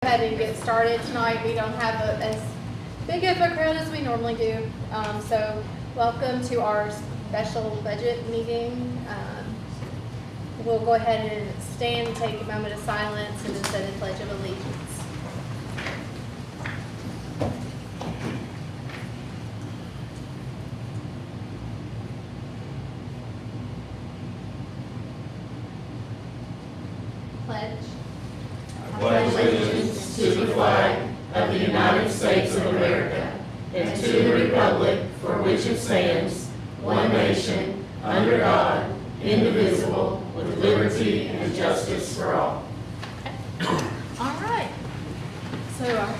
ahead and get started tonight. We don't have as big of a crowd as we normally do. So welcome to our special budget meeting. We'll go ahead and stand and take a moment of silence and then say the Pledge of Allegiance. Pledge. I pledge allegiance to the flag of the United States of America and to the republic for which it stands, one nation, under God, indivisible, with liberty and justice for all. All right. So our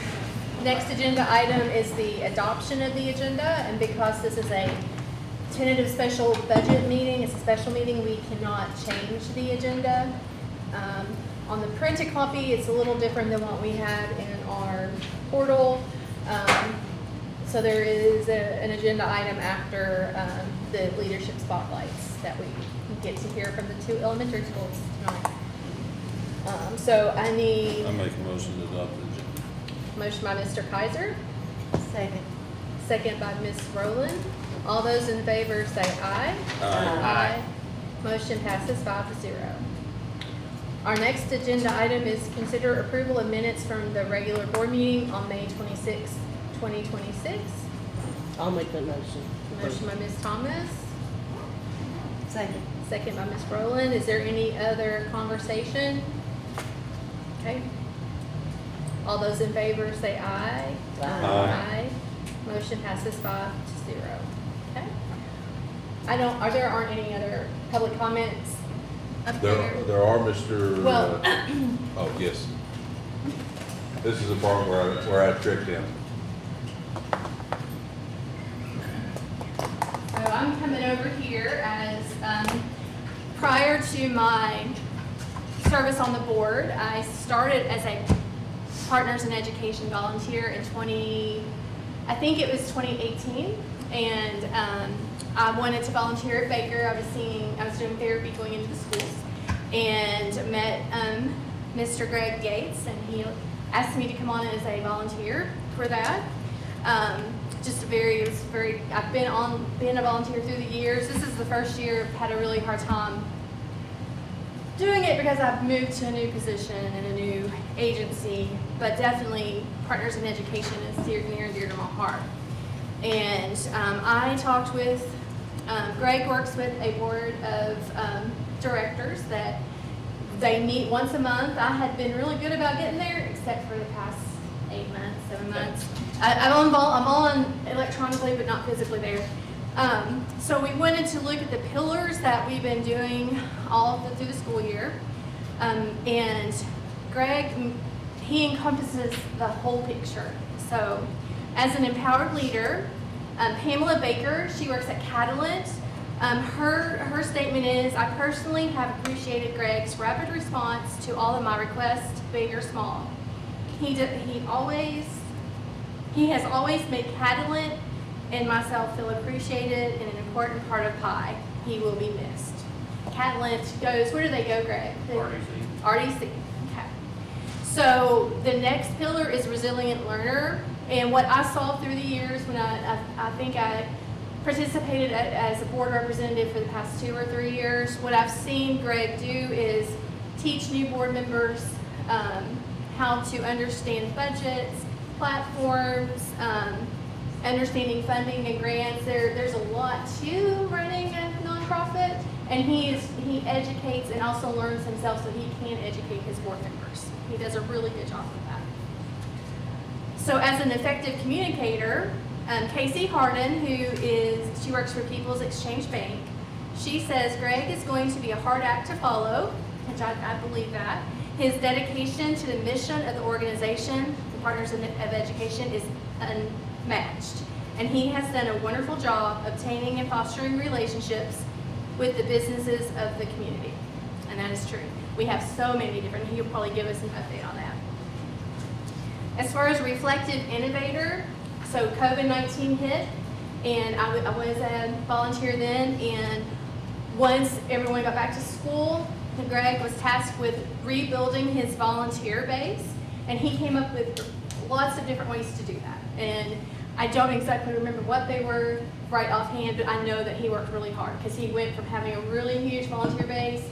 next agenda item is the adoption of the agenda, and because this is a tentative special budget meeting, it's a special meeting, we cannot change the agenda. On the printed copy, it's a little different than what we have in our portal. So there is an agenda item after the leadership spotlights that we get to hear from the two elementary schools tonight. So I need I make a motion to adopt the agenda. motion by Mr. Kaiser, Second. second by Ms. Rowland. All those in favor say aye. Aye. Motion passes 5-0. Our next agenda item is consider approval of minutes from the regular board meeting on May 26, 2026. I'll make that motion. Motion by Ms. Thomas, Second. second by Ms. Rowland. Is there any other conversation? Okay. All those in favor say aye. Aye. Motion passes 5-0. Okay. Aren't any other public comments up there? There are, Mr. Well, oh, yes. This is the part where I tricked him. So I'm coming over here as, prior to my service on the board, I started as a Partners in Education volunteer in I think it was 2018, and I wanted to volunteer at Baker. I was doing therapy going into the schools, and met Mr. Greg Gates, and he asked me to come on as a volunteer for that. I've been a volunteer through the years. This is the first year I've had a really hard time doing it because I've moved to a new position and a new agency, but definitely Partners in Education is near and dear to my heart. And I talked with, Greg works with a board of directors that they meet once a month. I had been really good about getting there, except for the past 7 months. I'm on electronically, but not physically there. So we wanted to look at the pillars that we've been doing through the school year. And Greg, he encompasses the whole picture. So as an empowered leader, Pamela Baker, she works at Catalent. Her statement is, I personally have appreciated Greg's rapid response to all of my requests, big or small. He has always made Catalent and myself feel appreciated and an important part of PI. He will be missed. Catalent goes, where do they go, Greg? RDC. Okay. So the next pillar is resilient learner. And what I saw through the years when I think I participated as a board representative for the past 2 or 3 years, what I've seen Greg do is teach new board members how to understand budgets, platforms, understanding funding and grants. There's a lot to running a nonprofit, and he educates and also learns himself so he can educate his board members. He does a really good job of that. So as an effective communicator, Casey Harden, she works for People's Exchange Bank, she says Greg is going to be a hard act to follow, which I believe that. His dedication to the mission of the organization, the Partners of Education, is unmatched. And he has done a wonderful job obtaining and fostering relationships with the businesses of the community. And that is true. We have so many different, he'll probably give us an update on that. As far as reflective innovator, so COVID-19 hit, and I was a volunteer then, and once everyone got back to school, Greg was tasked with rebuilding his volunteer base, And he came up with lots of different ways to do that. And I don't exactly remember what they were right offhand, but I know that he worked really hard because he went from having a really huge volunteer base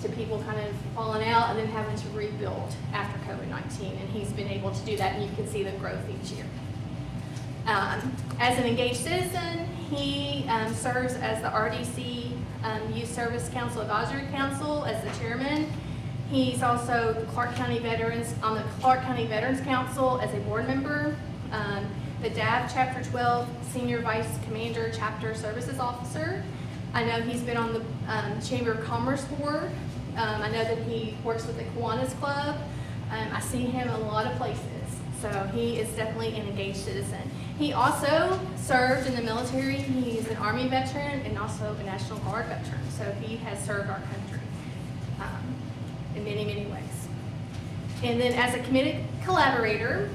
to people kind of falling out and then having to rebuild after COVID-19. And he's been able to do that, and you can see the growth each year. As an engaged citizen, he serves as the RDC Youth Service Council Advisory Council as the chairman. He's also the Clark County Veterans, on the Clark County Veterans Council as a board member, the DAV Chapter 12 Senior Vice Commander Chapter Services Officer. I know he's been on the Chamber of Commerce Board. I know that he works with the Kiwanis Club. I see him a lot of places, so he is definitely an engaged citizen. He also served in the military. He's an Army veteran and also a National Guard veteran, so he has served our country in many, many ways. And then as a committed collaborator,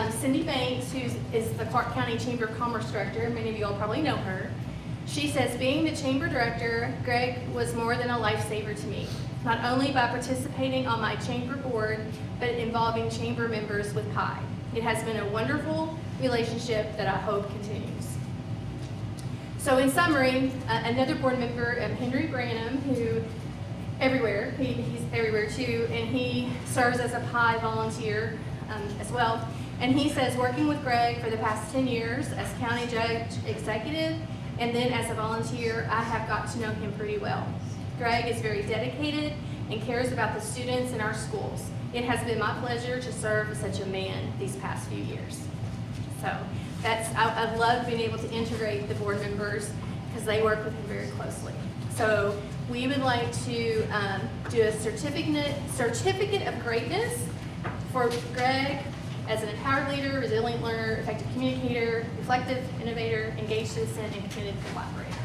Cindy Banks, who is the Clark County Chamber of Commerce Director, many of you all probably know her, she says, being the Chamber Director, Greg was more than a lifesaver to me, not only by participating on my Chamber board, but involving Chamber members with PI. It has been a wonderful relationship that I hope continues. So in summary, another board member, Henry Branham, who everywhere, he's everywhere too, and he serves as a PI volunteer as well. And he says, working with Greg for the past 10 years as county judge executive, and then as a volunteer, I have got to know him pretty well. Greg is very dedicated and cares about the students in our schools. It has been my pleasure to serve with such a man these past few years. So I've loved being able to integrate the board members because they work with him very closely. So we would like to do a certificate of greatness for Greg as an empowered leader, resilient learner, effective communicator, reflective innovator, engaged citizen, and committed collaborator.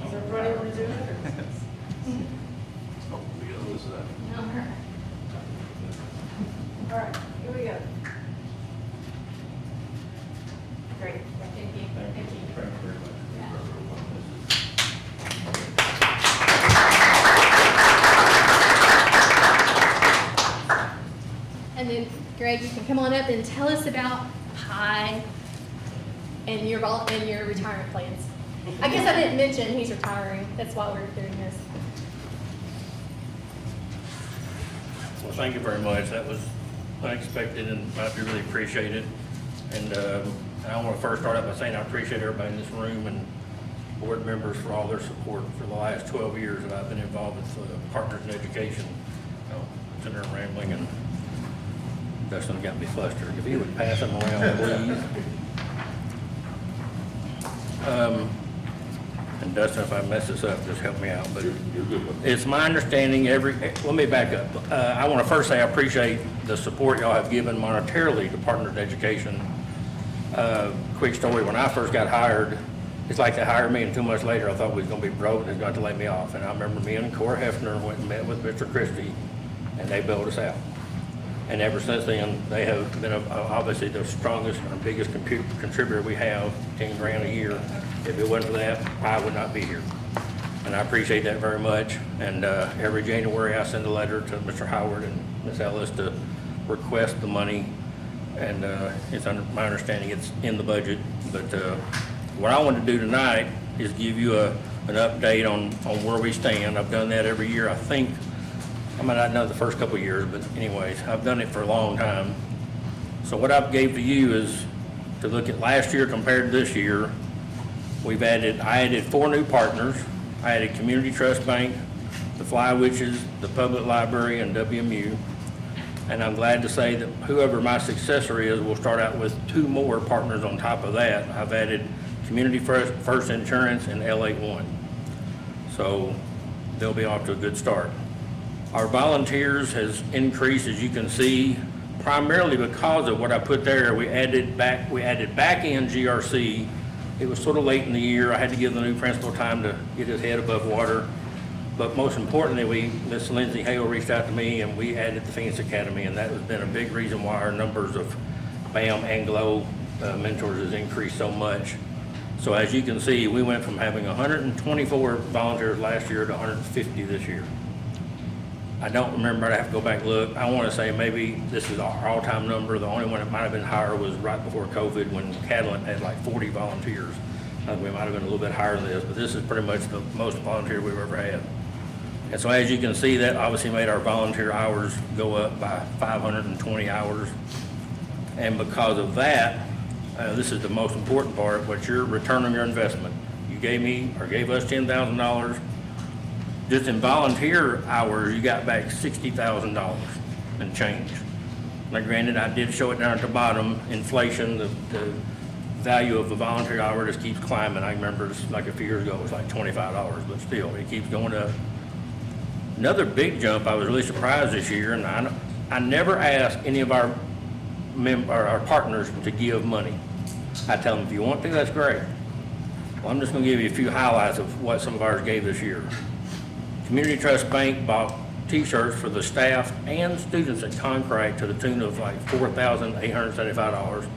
Does everybody want to do it? Oh, we gotta listen to that. No, her. All right, here we go. Great. Thank you. Thank you. And then, Greg, you can come on up and tell us about PI and your retirement plans. I guess I didn't mention he's retiring. That's why we're doing this. Well, thank you very much. That was unexpected, and I do really appreciate it. And I want to first start out by saying I appreciate everybody in this room and board members for all their support for the last 12 years that I've been involved with Partners in Education. Sitting there rambling, and Dustin got me flustered. If he would pass them around, please. And Dustin, if I mess this up, just help me out. But You're good with it's my understanding let me back up. I want to first say I appreciate the support y'all have given monetarily to Partners in Education. Quick story, when I first got hired, it's like they hired me, and 2 months later I thought we was going to be broke and they was going to lay me off. And I remember me and Cora Hefner went and met with Mr. Christie, and they bailed us out. And ever since then, they have been obviously the strongest and biggest contributor we have, 10 grand a year. If it wasn't for that, I would not be here. And I appreciate that very much. And every January, I send a letter to Mr. Howard and Ms. Ellis to request the money. And it's under my understanding it's in the budget. But what I want to do tonight is give you an update on where we stand. I've done that every year, I think. I might not know the first couple of years, but anyways, I've done it for a long time. So what I've gave to you is to look at last year compared to this year. I added 4 new partners. I added Community Trust Bank, the Fly Witches, the Public Library, and WMU. And I'm glad to say that whoever my successor is will start out with 2 more partners on top of that. I've added Community First Insurance and L81. So they'll be off to a good start. Our volunteers has increased, as you can see, primarily because of what I put there. We added back in GRC. It was sort of late in the year. I had to give the new principal time to get his head above water. But most importantly, Miss Lindsay Hale reached out to me, and we added the Phoenix Academy, and that has been a big reason why our numbers of BAM and GLOW mentors has increased so much. So as you can see, we went from having 124 volunteers last year to 150 this year. I don't remember, I have to go back and look. I want to say maybe this is our all-time number. The only one that might have been higher was right before COVID when Catalent had like 40 volunteers. I think we might have been a little bit higher than this, but this is pretty much the most volunteer we've ever had. And so as you can see, that obviously made our volunteer hours go up by 520 hours. And because of that, this is the most important part, what's your return on your investment. You gave me, or gave us $10,000. Just in volunteer hours, you got back $60,000 and change. Now granted, I did show it down at the bottom, inflation, the value of the volunteer hour just keeps climbing. I remember just like a few years ago, it was like $25, but still, it keeps going up. Another big jump, I was really surprised this year, and I never ask any of our partners to give money. I tell them, if you want to, that's great. Well, I'm just gonna give you a few highlights of what some of ours gave this year. Community Trust Bank bought t-shirts for the staff and students at Concrete to the tune of like $4,875.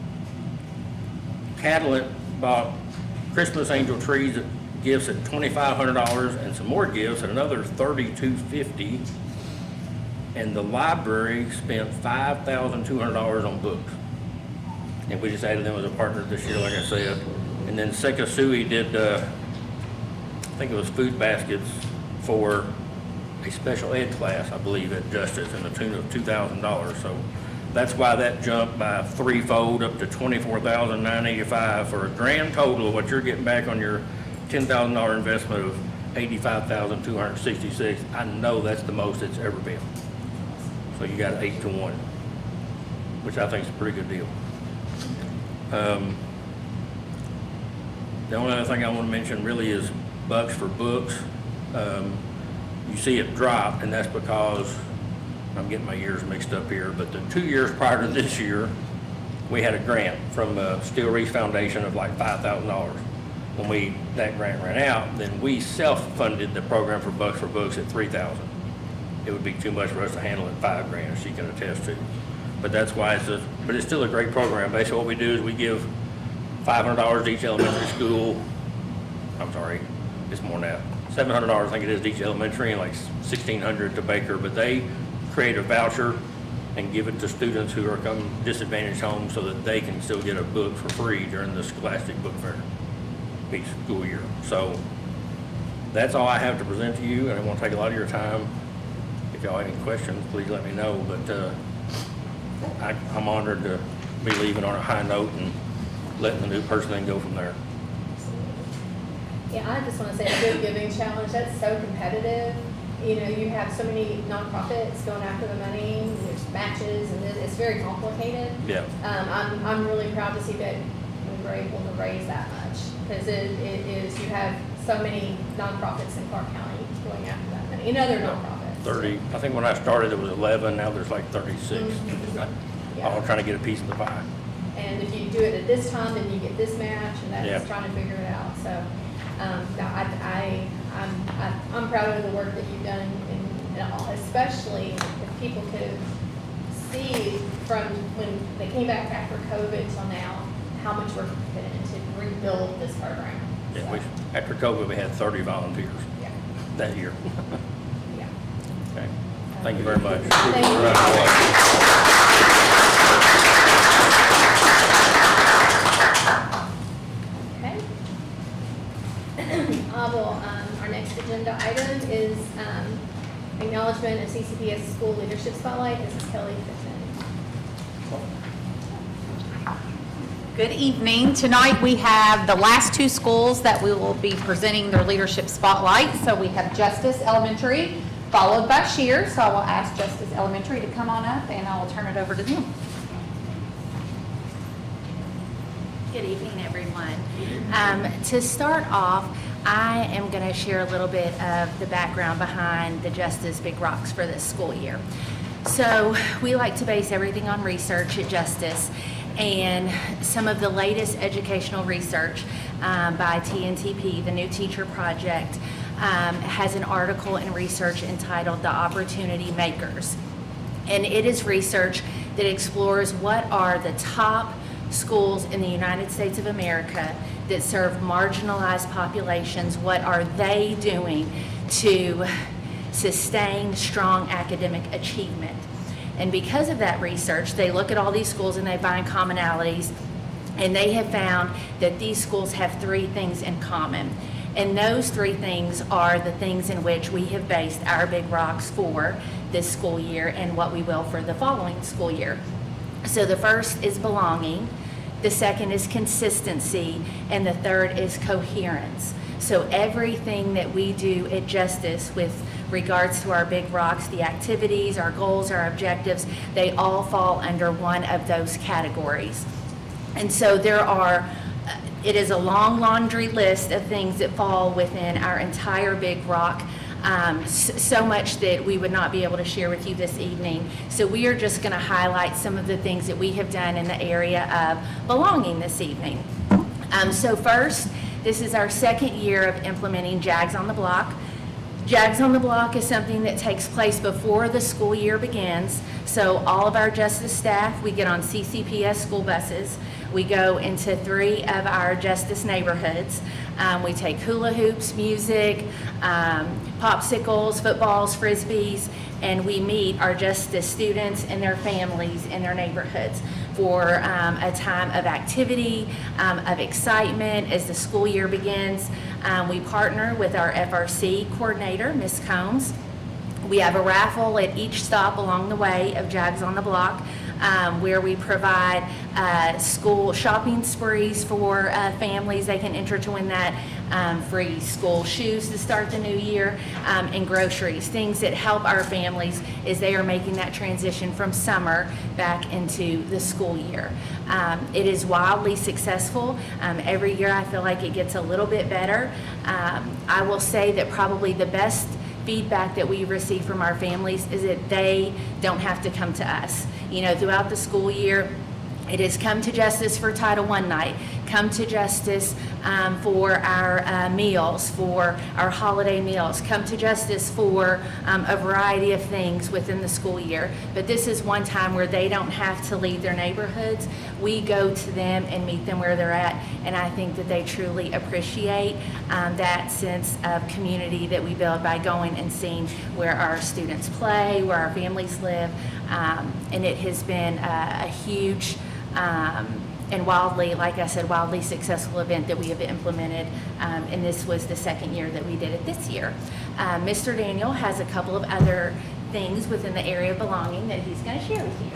Catalent bought Christmas angel trees gifts at $2,500 and some more gifts at another $3,250. And the library spent $5,200 on books. And we just added them as a partner this year, like I said. And then Sekasui did, I think it was food baskets for a special ed class, I believe, at Justice in the tune of $2,000. So that's why that jumped by threefold up to $24,985 for a grand total of what you're getting back on your $10,000 investment of $85,266. I know that's the most it's ever been. So you got 8 to 1, which I think is a pretty good deal. The only other thing I want to mention really is bucks for books. You see it drop, and that's because I'm getting my years mixed up here, but the 2 years prior to this year, we had a grant from Steel Reese Foundation of like $5,000. When that grant ran out, then we self-funded the program for Bucks for Books at $3,000. It would be too much for us to handle at $5,000, as she can attest to. But that's why but it's still a great program. Basically what we do is we give $500 to each elementary school. I'm sorry, it's more than that. $700, I think it is, to each elementary, and like $1,600 to Baker. But they create a voucher and give it to students who are from disadvantaged homes so that they can still get a book for free during the Scholastic Book Fair each school year. So that's all I have to present to you, and I won't take a lot of your time. If y'all have any questions, please let me know. But I'm honored to be leaving on a high note and letting the new person then go from there. Yeah, I just want to say the Good Giving Challenge, that's so competitive. You know, you have so many nonprofits going after the money, there's matches, and it's very complicated. Yeah. I'm really proud to see that we were able to raise that much, because it is, you have so many nonprofits in Clark County going after that money, and other nonprofits. 30, I think when I started it was 11, now there's like 36. Yeah. All trying to get a piece of the pie. And if you do it at this time, then you get this match, and that's Yeah. trying to figure it out. So, I'm proud of the work that you've done, and especially if people could see from when they came back after COVID till now, how much work we put in to rebuild this program. Yeah, So, after COVID, we had 30 volunteers yeah, that year. yeah. Okay. Thank you very much. Thank you. Okay. Our next agenda item is acknowledgement of CCPS School Leadership Spotlight. This is Kelly Fitton. Good evening. Tonight we have the last two schools that we will be presenting their leadership spotlight. So we have Justice Elementary followed by Shear. So I will ask Justice Elementary to come on up and I will turn it over to them. Good evening, everyone. To start off, I am going to share a little bit of the background behind the Justice Big Rocks for this school year. So we like to base everything on research at Justice, and some of the latest educational research by TNTP, the New Teacher Project, has an article and research entitled The Opportunity Makers. And it is research that explores what are the top schools in the United States of America that serve marginalized populations, what are they doing to sustain strong academic achievement? And because of that research, they look at all these schools and they find commonalities, and they have found that these schools have 3 things in common. And those 3 things are the things in which we have based our Big Rocks for this school year and what we will for the following school year. So the first is belonging, the second is consistency, and the third is coherence. So everything that we do at Justice with regards to our Big Rocks, the activities, our goals, our objectives, they all fall under one of those categories. And so it is a long laundry list of things that fall within our entire Big Rock, so much that we would not be able to share with you this evening. So we are just going to highlight some of the things that we have done in the area of belonging this evening. So first, this is our 2nd year of implementing JAGS on the Block. JAGS on the Block is something that takes place before the school year begins. So all of our Justice staff, we get on CCPS school buses. We go into 3 of our Justice neighborhoods. We take hula hoops, music, popsicles, footballs, frisbees, and we meet our Justice students and their families in their neighborhoods for a time of activity, of excitement as the school year begins. We partner with our FRC coordinator, Ms. Combs. We have a raffle at each stop along the way of JAGS on the Block, where we provide school shopping sprees for families. They can enter to win that, free school shoes to start the new year, and groceries, things that help our families as they are making that transition from summer back into the school year. It is wildly successful. Every year I feel like it gets a little bit better. I will say that probably the best feedback that we receive from our families is that they don't have to come to us. You know, throughout the school year, it is come to Justice for Title I night, come to Justice for our meals, for our holiday meals, come to Justice for a variety of things within the school year. But this is one time where they don't have to leave their neighborhoods. We go to them and meet them where they're at, and I think that they truly appreciate that sense of community that we build by going and seeing where our students play, where our families live, and it has been a huge and wildly, like I said, wildly successful event that we have implemented, and this was the 2nd year that we did it this year. Mr. Daniel has a couple of other things within the area of belonging that he's going to share with you.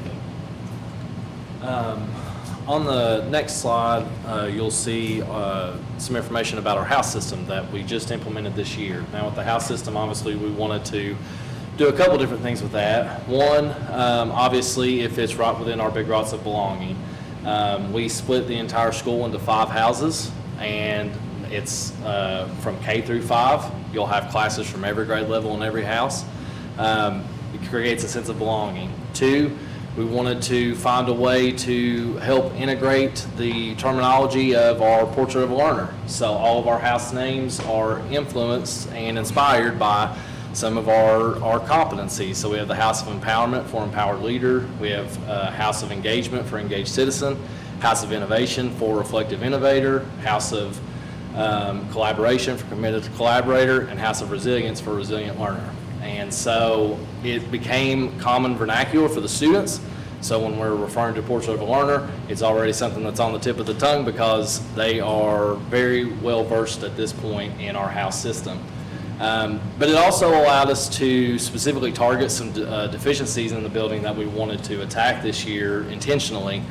On the next slide, you'll see some information about our house system that we just implemented this year. Now with the house system, obviously we wanted to do a couple different things with that. One, obviously if it's right within our Big Rocks of belonging, we split the entire school into 5 houses, and it's from K through 5. You'll have classes from every grade level in every house. It creates a sense of belonging. 2, we wanted to find a way to help integrate the terminology of our Portrait of a Learner. So all of our house names are influenced and inspired by some of our competencies. So we have the House of Empowerment for Empowered Leader. We have House of Engagement for Engaged Citizen, House of Innovation for Reflective Innovator, House of Collaboration for Committed Collaborator, and House of Resilience for Resilient Learner. And so it became common vernacular for the students. So when we're referring to Portrait of a Learner, it's already something that's on the tip of the tongue because they are very well versed at this point in our house system. But it also allowed us to specifically target some deficiencies in the building that we wanted to attack this year intentionally.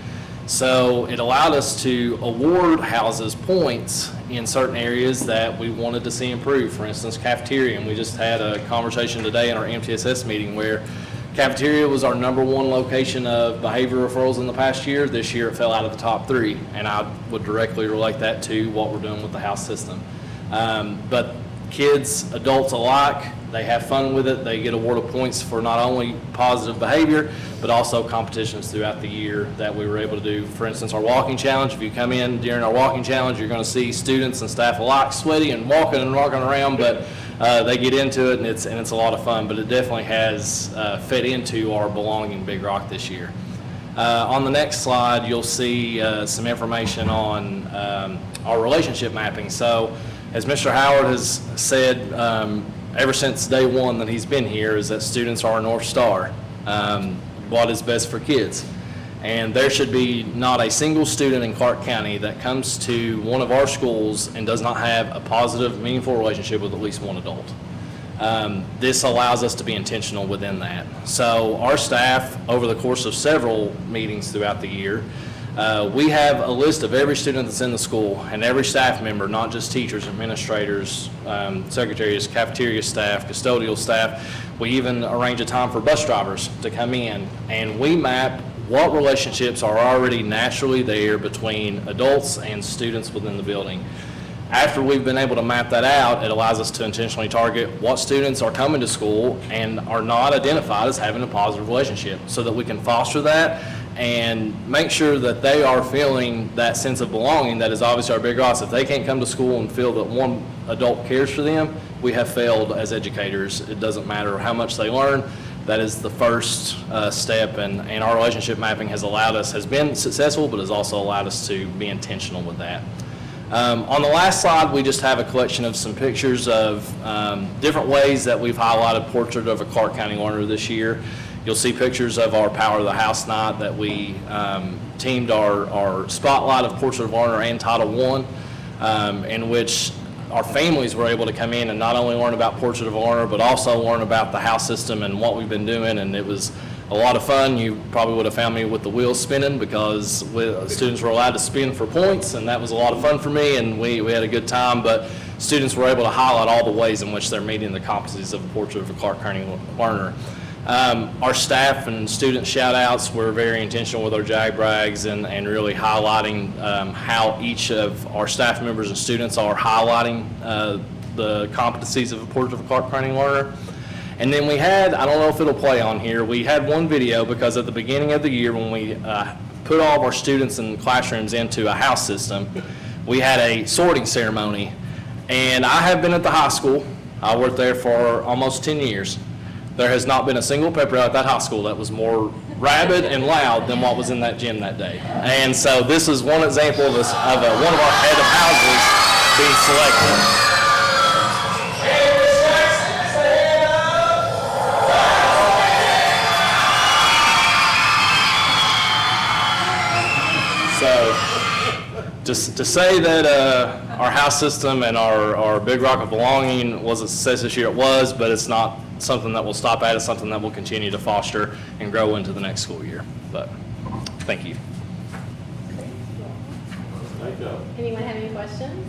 So it allowed us to award houses points in certain areas that we wanted to see improve. For instance, cafeteria, and we just had a conversation today in our MTSS meeting where cafeteria was our #1 location of behavior referrals in the past year. This year it fell out of the top 3, and I would directly relate that to what we're doing with the house system. But kids, adults alike, they have fun with it. They get awarded points for not only positive behavior, but also competitions throughout the year that we were able to do. For instance, our walking challenge, if you come in during our walking challenge, you're going to see students and staff alike sweaty and walking around, but they get into it, and it's a lot of fun. But it definitely has fed into our belonging Big Rock this year. On the next slide, you'll see some information on our relationship mapping. So as Mr. Howard has said, ever since day one that he's been here, is that students are our North Star, what is best for kids. And there should be not a single student in Clark County that comes to one of our schools and does not have a positive, meaningful relationship with at least one adult. This allows us to be intentional within that. So our staff, over the course of several meetings throughout the year, we have a list of every student that's in the school and every staff member, not just teachers, administrators, secretaries, cafeteria staff, custodial staff. We even arrange a time for bus drivers to come in, and we map what relationships are already naturally there between adults and students within the building. After we've been able to map that out, it allows us to intentionally target what students are coming to school and are not identified as having a positive relationship, so that we can foster that and make sure that they are feeling that sense of belonging that is obviously our big loss. If they can't come to school and feel that one adult cares for them, we have failed as educators. It doesn't matter how much they learn. That is the first step, and our relationship mapping has been successful, but has also allowed us to be intentional with that. On the last slide, we just have a collection of some pictures of different ways that we've highlighted Portrait of a Clark County Learner this year. You'll see pictures of our Power of the House night that we teamed our Spotlight of Portrait of a Learner and Title I, in which our families were able to come in and not only learn about Portrait of a Learner, but also learn about the house system and what we've been doing, and it was a lot of fun. You probably would have found me with the wheels spinning because students were allowed to spin for points, and that was a lot of fun for me, and we had a good time. But students were able to highlight all the ways in which they're meeting the competencies of a Portrait of a Clark County Learner. Our staff and student shout-outs were very intentional with our JAG brags and really highlighting how each of our staff members and students are highlighting the competencies of a Portrait of a Clark County Learner. And then we had, I don't know if it'll play on here, we had one video because at the beginning of the year when we put all of our students and classrooms into a house system, we had a sorting ceremony. And I have been at the high school. I worked there for almost 10 years. There has not been a single pep rally at that high school that was more rabid and loud than what was in that gym that day. And so this is one example of one of our head of houses being selected. So to say that our house system and our Big Rock of Belonging was a success this year, it was, but it's not something that we'll stop at. It's something that we'll continue to foster and grow into the next school year. But thank you. Anyone have any questions?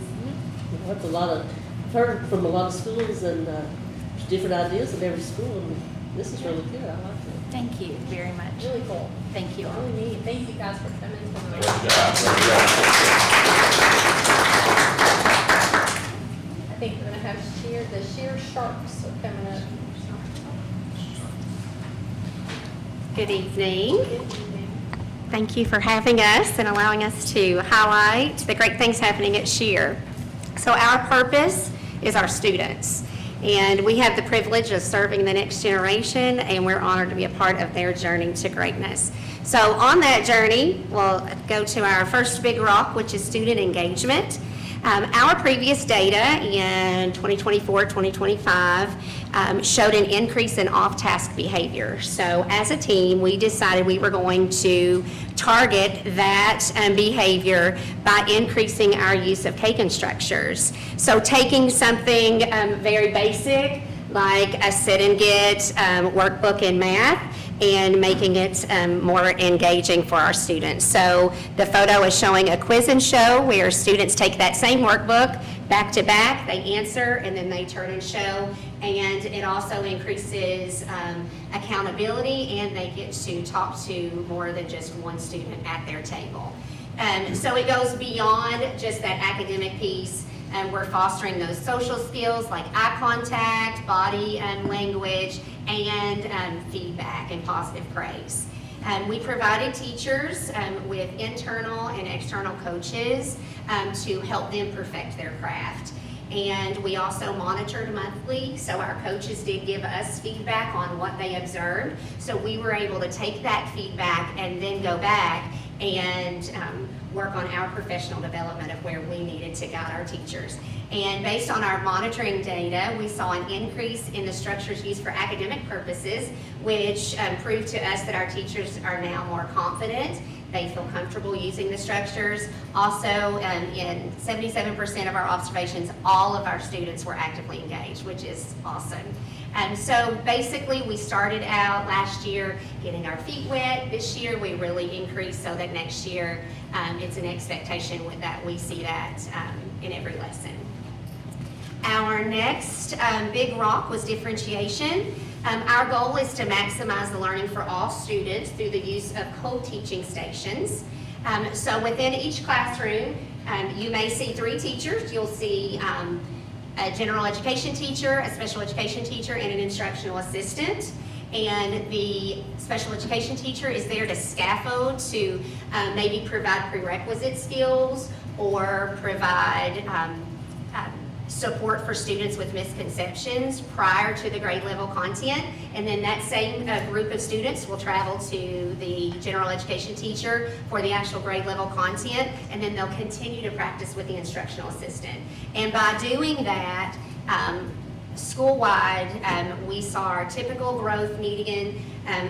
That's I've heard from a lot of schools and different ideas of every school, and this is really good. I like it. Thank you very much. Really cool. Thank you all. Really neat. Thank you guys for coming tonight. I think we're gonna have the sheer sharks are coming up. Good evening. Thank you for having us and allowing us to highlight the great things happening at Shear. So our purpose is our students, and we have the privilege of serving the next generation, and we're honored to be a part of their journey to greatness. So on that journey, we'll go to our first big rock, which is student engagement. Our previous data in 2024, 2025 showed an increase in off-task behavior. So as a team, we decided we were going to target that behavior by increasing our use of Kagan structures. So taking something very basic, like a sit and get workbook in math, and making it more engaging for our students. So the photo is showing a quiz and show where students take that same workbook back to back, they answer, and then they turn and show. And it also increases accountability, and they get to talk to more than just one student at their table. So it goes beyond just that academic piece. We're fostering those social skills like eye contact, body language, and feedback and positive praise. We provided teachers with internal and external coaches to help them perfect their craft. And we also monitored monthly, so our coaches did give us feedback on what they observed. So we were able to take that feedback and then go back and work on our professional development of where we needed to guide our teachers. And based on our monitoring data, we saw an increase in the structures used for academic purposes, which proved to us that our teachers are now more confident. They feel comfortable using the structures. Also, in 77% of our observations, all of our students were actively engaged, which is awesome. So basically, we started out last year getting our feet wet. This year, we really increased so that next year, it's an expectation that we see that in every lesson. Our next big rock was differentiation. Our goal is to maximize the learning for all students through the use of co-teaching stations. So within each classroom, you may see 3 teachers. You'll see a general education teacher, a special education teacher, and an instructional assistant. And the special education teacher is there to scaffold, to maybe provide prerequisite skills or provide support for students with misconceptions prior to the grade level content. And then that same group of students will travel to the general education teacher for the actual grade level content, and then they'll continue to practice with the instructional assistant. And by doing that, school-wide, we saw our typical growth median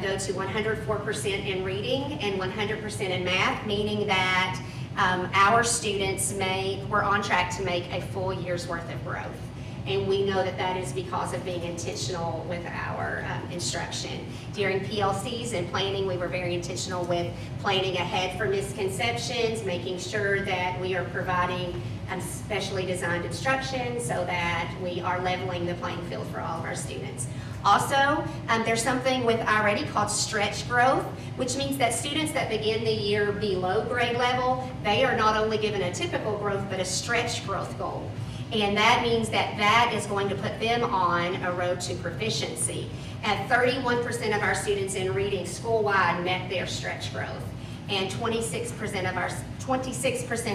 go to 104% in reading and 100% in math, meaning that our students were on track to make a full year's worth of growth. And we know that that is because of being intentional with our instruction. During PLCs and planning, we were very intentional with planning ahead for misconceptions, making sure that we are providing specially designed instruction so that we are leveling the playing field for all of our students. Also, there's something with already called stretch growth, which means that students that begin the year below grade level, they are not only given a typical growth, but a stretch growth goal. And that means that that is going to put them on a road to proficiency. At 31% of our students in reading school-wide met their stretch growth, and 26%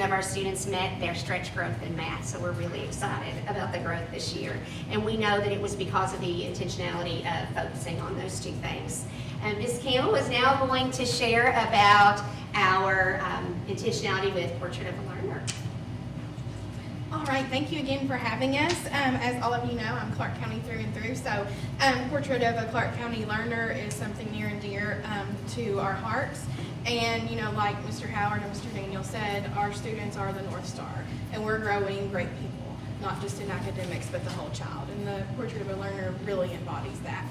of our students met their stretch growth in math. So we're really excited about the growth this year. And we know that it was because of the intentionality of focusing on those 2 things. Ms. Campbell is now going to share about our intentionality with Portrait of a Learner. All right, thank you again for having us. As all of you know, I'm Clark County through and through, so Portrait of a Clark County Learner is something near and dear to our hearts. And, you know, like Mr. Howard and Mr. Daniel said, our students are the North Star, and we're growing great people, not just in academics, but the whole child. And the Portrait of a Learner really embodies that.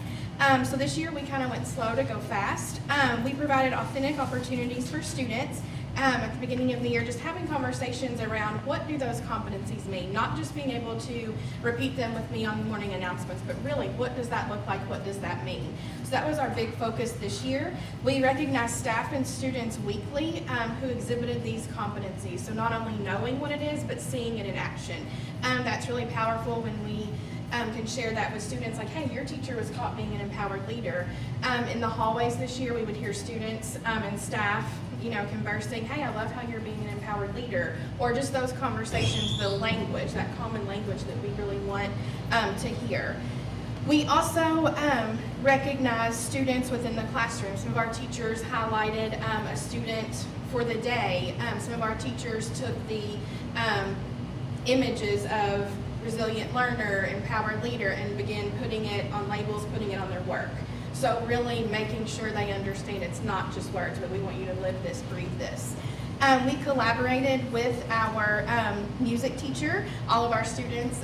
So this year we kind of went slow to go fast. We provided authentic opportunities for students at the beginning of the year, just having conversations around what do those competencies mean, not just being able to repeat them with me on the morning announcements, but really what does that look like, what does that mean? So that was our big focus this year. We recognized staff and students weekly who exhibited these competencies, so not only knowing what it is, but seeing it in action. That's really powerful when we can share that with students, like, hey, your teacher was caught being an empowered leader. In the hallways this year, we would hear students and staff, you know, conversing, hey, I love how you're being an empowered leader, or just those conversations, the language, that common language that we really want to hear. We also recognize students within the classroom. Some of our teachers highlighted a student for the day. Some of our teachers took the images of resilient learner, empowered leader, and began putting it on labels, putting it on their work. So really making sure they understand it's not just words, but we want you to live this, breathe this. We collaborated with our music teacher. All of our students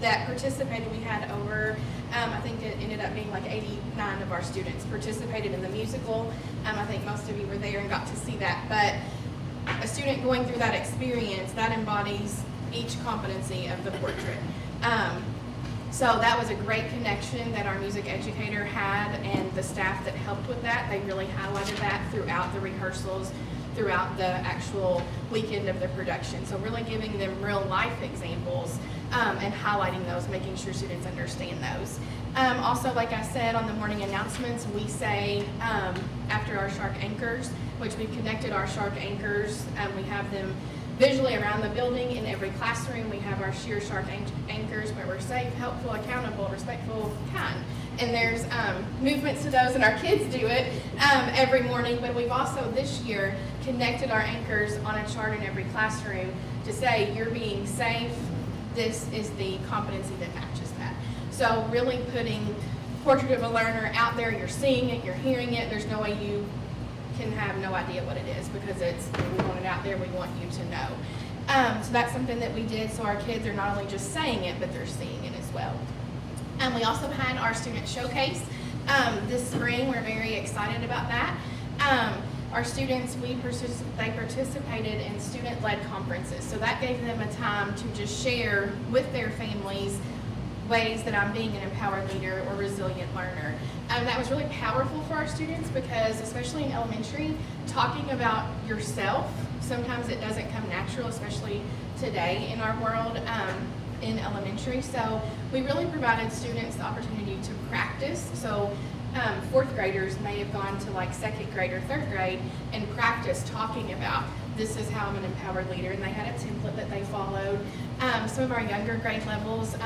that participated, we had over, I think it ended up being like 89 of our students participated in the musical. I think most of you were there and got to see that. But a student going through that experience, that embodies each competency of the portrait. So that was a great connection that our music educator had, and the staff that helped with that, they really highlighted that throughout the rehearsals, throughout the actual weekend of the production. So really giving them real life examples and highlighting those, making sure students understand those. Also, like I said, on the morning announcements, we say after our shark anchors, which we've connected our shark anchors, we have them visually around the building. In every classroom, we have our sheer shark anchors where we're safe, helpful, accountable, respectful, kind. and there's movements to those, and our kids do it every morning. But we've also this year connected our anchors on a chart in every classroom to say you're being safe. This is the competency that matches that. So really putting Portrait of a Learner out there. You're seeing it, you're hearing it. There's no way you can have no idea what it is, because we want it out there. We want you to know. So that's something that we did, so our kids are not only just saying it, but they're seeing it as well. We also had our student showcase this spring. We're very excited about that. Our students, they participated in student-led conferences, so that gave them a time to just share with their families ways that I'm being an empowered leader or resilient learner. That was really powerful for our students, because especially in elementary, talking about yourself, sometimes it doesn't come natural, especially today in our world in elementary. So we really provided students the opportunity to practice. So fourth graders may have gone to like second grade or third grade and practice talking about, this is how I'm an empowered leader, and they had a template that they followed. Some of our younger grade levels,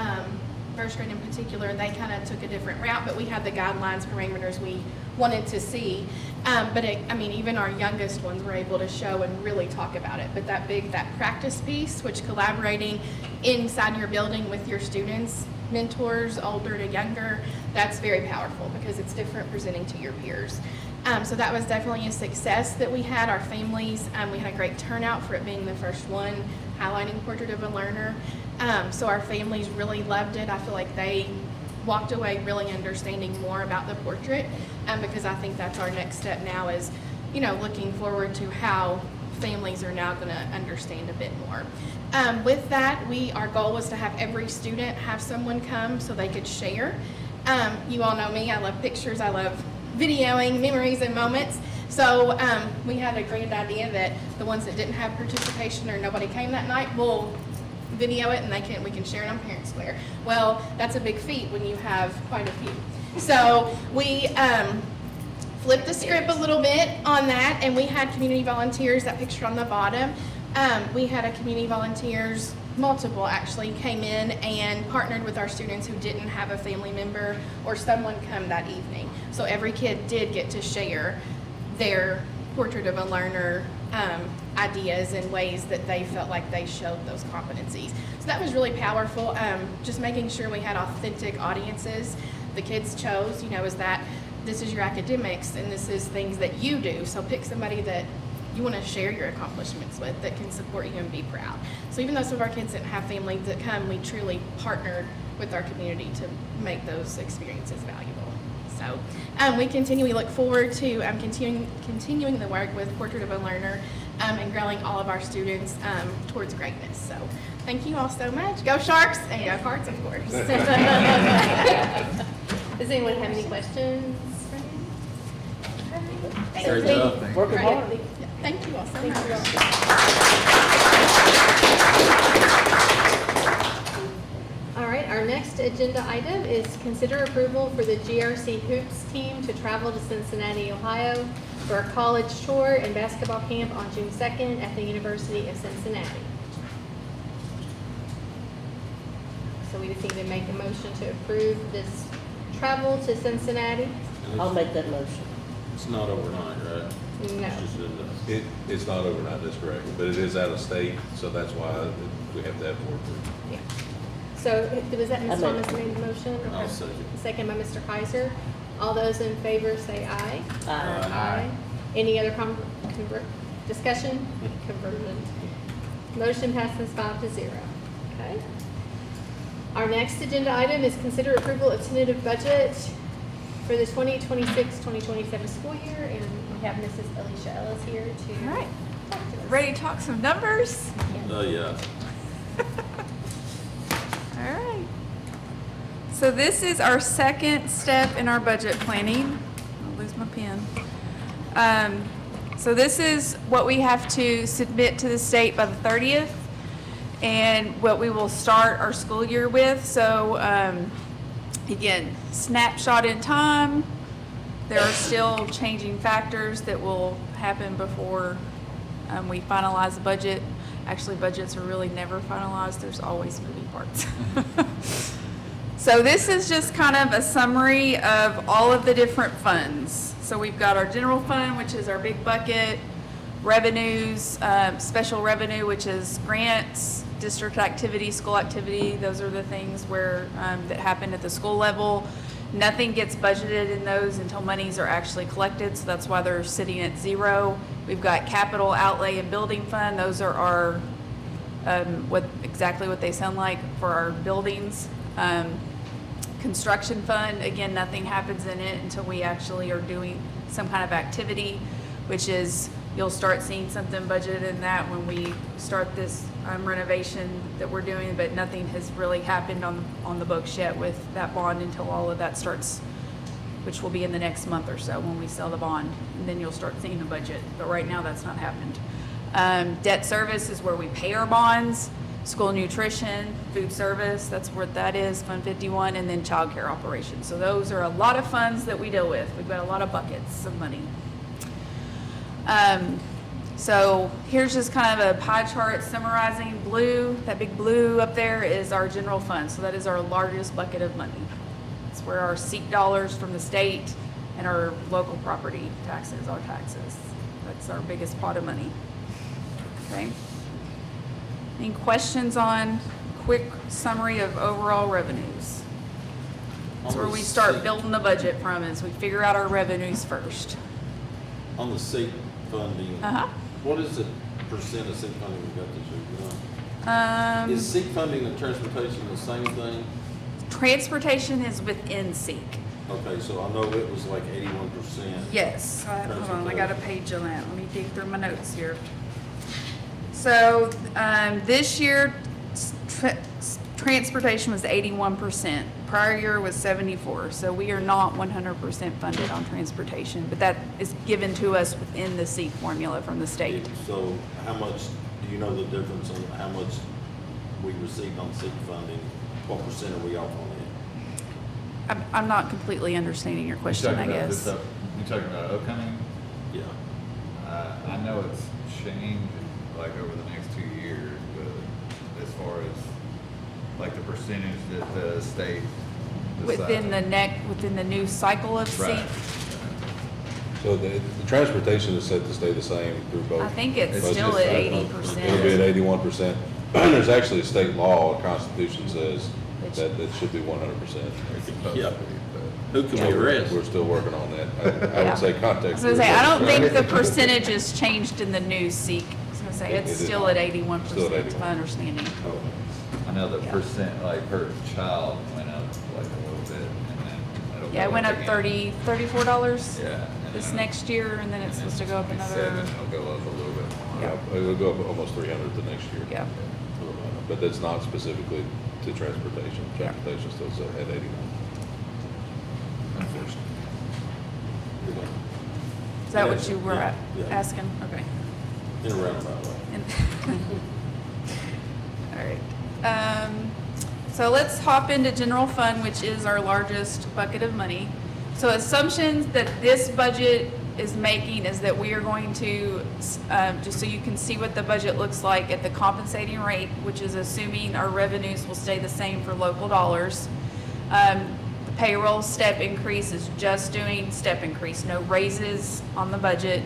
first grade in particular, they kind of took a different route, but we had the guidelines, parameters we wanted to see. Even our youngest ones were able to show and really talk about it. But that practice piece, which collaborating inside your building with your students, mentors, older to younger, that's very powerful, because it's different presenting to your peers. So that was definitely a success that we had. Our families, we had a great turnout for it being the first one, highlighting Portrait of a Learner. So our families really loved it. I feel like they walked away really understanding more about the portrait, because I think that's our next step now, is, looking forward to how families are now going to understand a bit more. With that, our goal was to have every student have someone come so they could share. You all know me, I love pictures, I love videoing memories and moments. So we had a great idea that the ones that didn't have participation or nobody came that night, we'll video it and we can share it on Parent Square. Well, that's a big feat when you have quite a few. So we flipped the script a little bit on that, and we had community volunteers, that picture on the bottom. We had a community volunteers, multiple actually, came in and partnered with our students who didn't have a family member or someone come that evening. So every kid did get to share their Portrait of a Learner ideas and ways that they felt like they showed those competencies. So that was really powerful, just making sure we had authentic audiences. The kids chose, is that this is your academics and this is things that you do. So pick somebody that you want to share your accomplishments with, that can support you and be proud. So even though some of our kids didn't have families that come, we truly partnered with our community to make those experiences valuable. So we look forward to continuing the work with Portrait of a Learner and growing all of our students towards greatness. So thank you all so much. Go Sharks and go Cards, of course. Does anyone have any questions? Great job. Working hard. Thank you all so much. All right, our next agenda item is consider approval for the GRC Hoops team to travel to Cincinnati, Ohio for a college tour and basketball camp on June 2nd at the University of Cincinnati. So we just need to make a motion to approve this travel to Cincinnati. I'll make that motion. It's not overnight, right? No. It's just in the. It's not overnight, that's correct, but it is out of state, so that's why we have to have more proof. Yeah. So was that Ms. I Thomas made the motion? I'll second. Second by Mr. Kaiser. All those in favor say aye. Aye. Any other discussion? Conversion. Motion passes 5-0. Okay. Our next agenda item is consider approval of tentative budget for the 2026-2027 school year, and we have Mrs. Alicia Ellis here to. All right. talk to us. Ready to talk some numbers? Oh, yeah. All right. So this is our second step in our budget planning. I'll lose my pen. So this is what we have to submit to the state by the 30th and what we will start our school year with. So again, snapshot in time. There are still changing factors that will happen before we finalize the budget. Actually, budgets are really never finalized. There's always moving parts. So this is just kind of a summary of all of the different funds. So we've got our general fund, which is our big bucket, revenues, special revenue, which is grants, district activity, school activity. Those are the things where, that happen at the school level. Nothing gets budgeted in those until monies are actually collected, so that's why they're sitting at zero. We've got capital outlay and building fund. Those are our, exactly what they sound like for our buildings. Construction fund, again, nothing happens in it until we actually are doing some kind of activity, which is, you'll start seeing something budgeted in that when we start this renovation that we're doing, but nothing has really happened on the books yet with that bond until all of that starts, which will be in the next month or so when we sell the bond, and then you'll start seeing the budget, but right now that's not happened. Debt service is where we pay our bonds. School nutrition, food service, that's what that is, Fund 51, and then childcare operations. So those are a lot of funds that we deal with. We've got a lot of buckets of money. So here's just kind of a pie chart summarizing blue. That big blue up there is our general fund. So that is our largest bucket of money. It's where our seat dollars from the state and our local property taxes are taxes. That's our biggest pot of money. Okay. Any questions on quick summary of overall revenues? That's where we start building the budget from, is we figure out our revenues first. On the seat funding, what is the percent of seat funding we got this year? Is seat funding and transportation the same thing? Transportation is within SEEK. Okay, so I know it was like 81%. Yes. Hold on, I got a page on that. Let me dig through my notes here. So this year, transportation was 81%. Prior year was 74%. So we are not 100% funded on transportation, but that is given to us within the SEEK formula from the state. So how much, do you know the difference on how much we received on SEEK funding? What percent are we off on it? I'm not completely understanding your question, I guess. You talking about Oconee? Yeah. I know it's changed like over the next 2 years, but as far as like the percentage that the state Within the new cycle of SEEK? Right. So the transportation is set to stay the same through both. I think it's budgets. still at It'll be 80%. at 81%. There's actually a state law, Constitution says that it should be 100%. Yeah. Who can we arrest? We're still working on that. I Yeah. would say contact. I was gonna say, I don't think the percentage has changed in the new SEEK. I was gonna say, it's It is still not. at 81%, Still at to 81. my understanding. I know the Yeah. percent, like per child went up like a little bit, and then it'll Yeah, it go went up again. $34 Yeah. and this then next year, and then it's supposed to go up another, 57, it'll go up a little bit more. Yeah. It'll go up almost 300 the next year. yeah. But that's not specifically to transportation. Transportation still at 81. Is that what you were Yeah. asking? Okay. In a roundabout way. All right. So let's hop into general fund, which is our largest bucket of money. So assumptions that this budget is making is that we are going to, just so you can see what the budget looks like at the compensating rate, which is assuming our revenues will stay the same for local dollars. The payroll step increase is just doing step increase, no raises on the budget.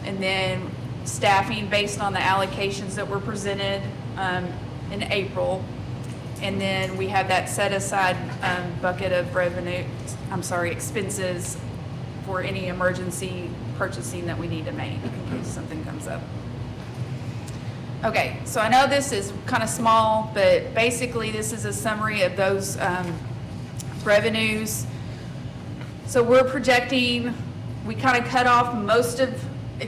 And then staffing based on the allocations that were presented in April. And then we have that set aside bucket of expenses for any emergency purchasing that we need to make in case something comes up. Okay, so I know this is kind of small, but basically this is a summary of those revenues. So we're projecting, we kind of cut off most of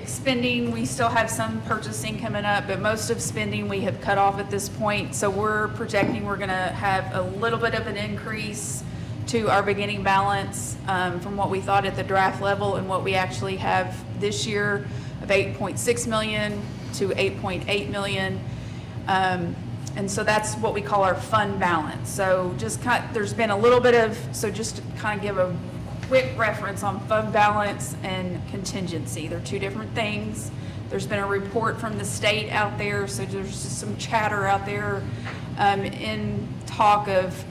spending. We still have some purchasing coming up, but most of spending we have cut off at this point. So we're projecting we're gonna have a little bit of an increase to our beginning balance from what we thought at the draft level and what we actually have this year of 8.6 million to 8.8 million. And so that's what we call our fund balance. So there's been a little bit of, so just to kind of give a quick reference on fund balance and contingency. They're two different things. There's been a report from the state out there, so there's just some chatter out there in talk of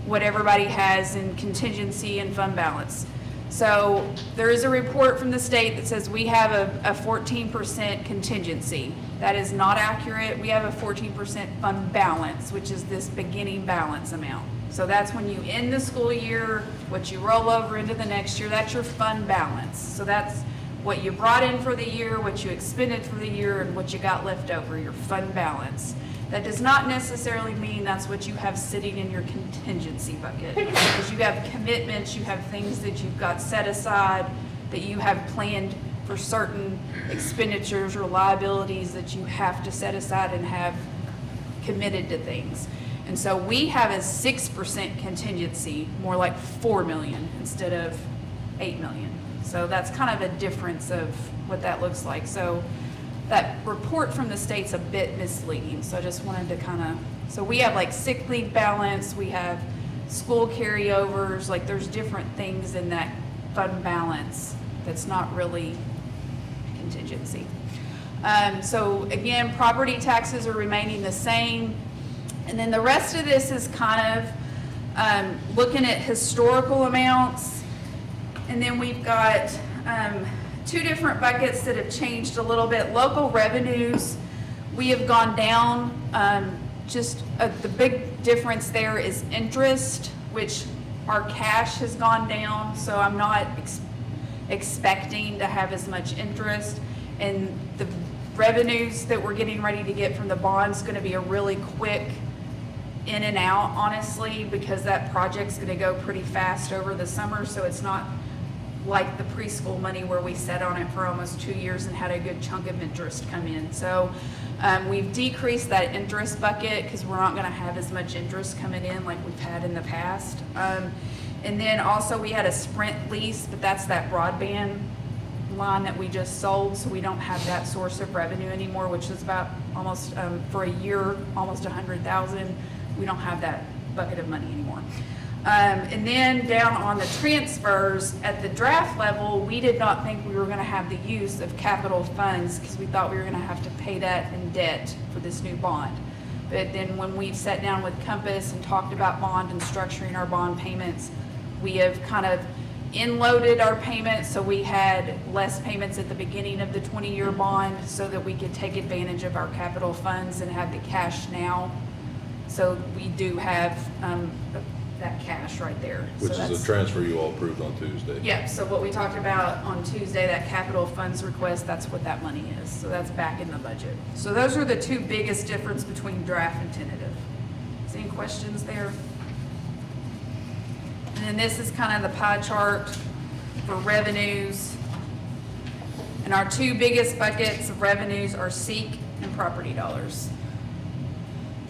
what everybody has in contingency and fund balance. So there is a report from the state that says we have a 14% contingency. That is not accurate. We have a 14% fund balance, which is this beginning balance amount. So that's when you end the school year, what you roll over into the next year, that's your fund balance. So that's what you brought in for the year, what you expended for the year, and what you got left over, your fund balance. That does not necessarily mean that's what you have sitting in your contingency bucket. Because you have commitments, you have things that you've got set aside, that you have planned for certain expenditures or liabilities that you have to set aside and have committed to things. And so we have a 6% contingency, more like 4 million instead of 8 million. So that's kind of a difference of what that looks like. So that report from the state's a bit misleading. So I just wanted to kind of, so we have like sick leave balance, we have school carryovers, like there's different things in that fund balance that's not really contingency. So again, property taxes are remaining the same. And then the rest of this is kind of looking at historical amounts. And then we've got two different buckets that have changed a little bit. Local revenues, we have gone down. The big difference there is interest, which our cash has gone down. So I'm not expecting to have as much interest. And the revenues that we're getting ready to get from the bonds going to be a really quick in and out, honestly, because that project's going to go pretty fast over the summer. So it's not like the preschool money where we sat on it for almost 2 years and had a good chunk of interest come in. So we've decreased that interest bucket because we're not going to have as much interest coming in like we've had in the past. And then also we had a Sprint lease, but that's that broadband line that we just sold, so we don't have that source of revenue anymore, which is about almost for a year, almost 100,000. We don't have that bucket of money anymore. And then down on the transfers at the draft level, we did not think we were going to have the use of capital funds because we thought we were going to have to pay that in debt for this new bond. But then when we've sat down with Compass and talked about bond and structuring our bond payments, we have kind of inloaded our payments, so we had less payments at the beginning of the 20-year bond so that we could take advantage of our capital funds and have the cash now. So we do have that cash right there. Which is a transfer you all approved on Tuesday. Yeah, so what we talked about on Tuesday, that capital funds request, that's what that money is. So that's back in the budget. So those are the two biggest difference between draft and tentative. Is any questions there? And then this is kind of the pie chart for revenues. And our two biggest buckets of revenues are SEEK and property dollars.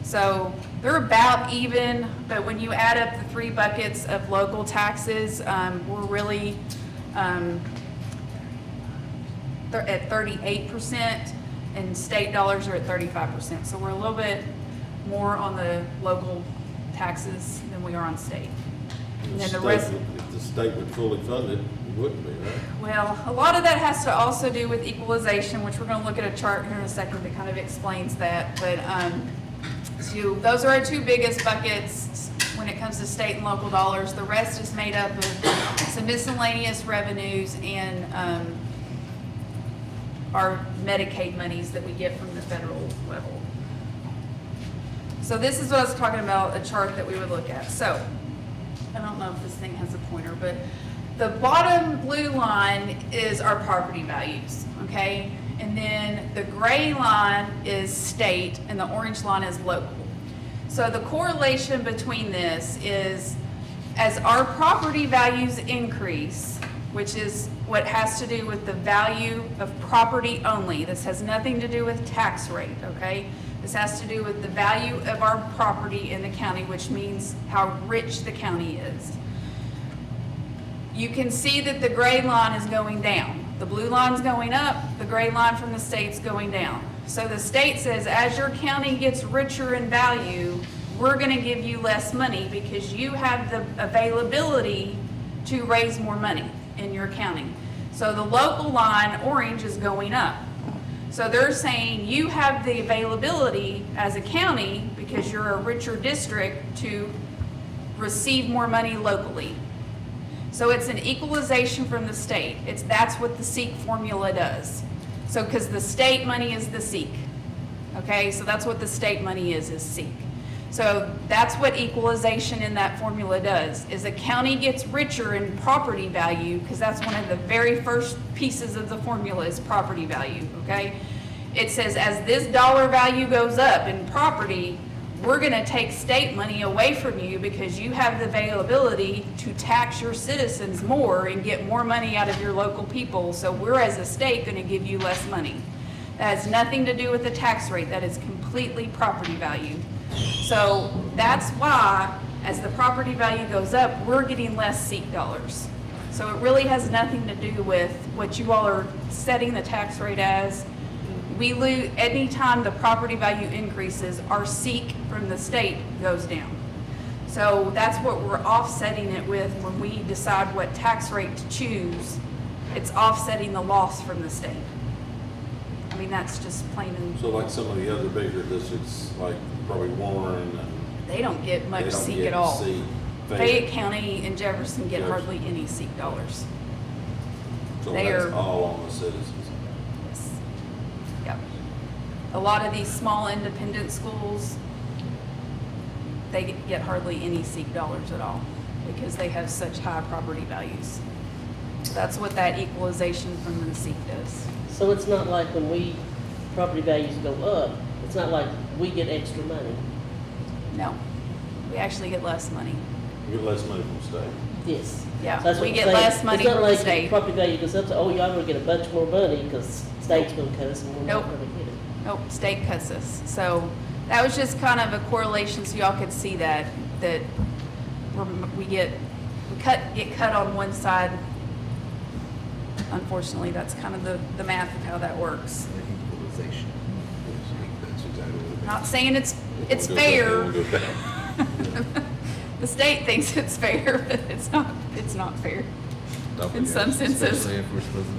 So they're about even, but when you add up the three buckets of local taxes, we're really they're at 38%, and state dollars are at 35%. So we're a little bit more on the local taxes than we are on state. And then the rest. If the state would fully fund it, it wouldn't be, right? Well, a lot of that has to also do with equalization, which we're going to look at a chart here in a second that kind of explains that. But so those are our two biggest buckets when it comes to state and local dollars. The rest is made up of some miscellaneous revenues and our Medicaid monies that we get from the federal level. So this is what I was talking about, a chart that we would look at. So I don't know if this thing has a pointer, but the bottom blue line is our property values, okay? And then the gray line is state and the orange line is local. So the correlation between this is as our property values increase, which is what has to do with the value of property only. This has nothing to do with tax rate, okay? This has to do with the value of our property in the county, which means how rich the county is. You can see that the gray line is going down. The blue line's going up, the gray line from the state's going down. So the state says, as your county gets richer in value, we're gonna give you less money because you have the availability to raise more money in your county. So the local line, orange, is going up. So they're saying you have the availability as a county, because you're a richer district, to receive more money locally. So it's an equalization from the state. That's what the SEEK formula does. So, because the state money is the SEEK. Okay, so that's what the state money is SEEK. So that's what equalization in that formula does, is a county gets richer in property value, because that's one of the very first pieces of the formula is property value, okay? It says as this dollar value goes up in property, we're gonna take state money away from you because you have the availability to tax your citizens more and get more money out of your local people, so we're as a state gonna give you less money. That has nothing to do with the tax rate, that is completely property value. So that's why, as the property value goes up, we're getting less SEEK dollars. So it really has nothing to do with what you all are setting the tax rate as. We lose, anytime the property value increases, our SEEK from the state goes down. So that's what we're offsetting it with when we decide what tax rate to choose. It's offsetting the loss from the state. I mean, that's just plain and. So like some of the other bigger districts, like probably Warren and. They don't get much they don't SEEK get at all. SEEK. Fayette County and Jefferson get hardly any SEEK dollars. So They that's are- all on the citizens. Yes. Yep. A lot of these small independent schools, they get hardly any SEEK dollars at all because they have such high property values. That's what that equalization from the SEEK does. So it's not like when property values go up, it's not like we get extra money. No, we actually get less money. You get less money from the state. Yes. Yeah, So that's we what get I'm saying. less money It's from not the like state. property value goes up, so, oh, y'all gonna get a bunch more money because state's gonna cut us and we're Nope. not gonna get it. Nope, state cuts us. So that was just kind of a correlation so y'all could see that we get cut on one side. Unfortunately, that's kind of the math of how that works. Not saying it's fair. The state thinks it's fair, but it's not fair in some senses.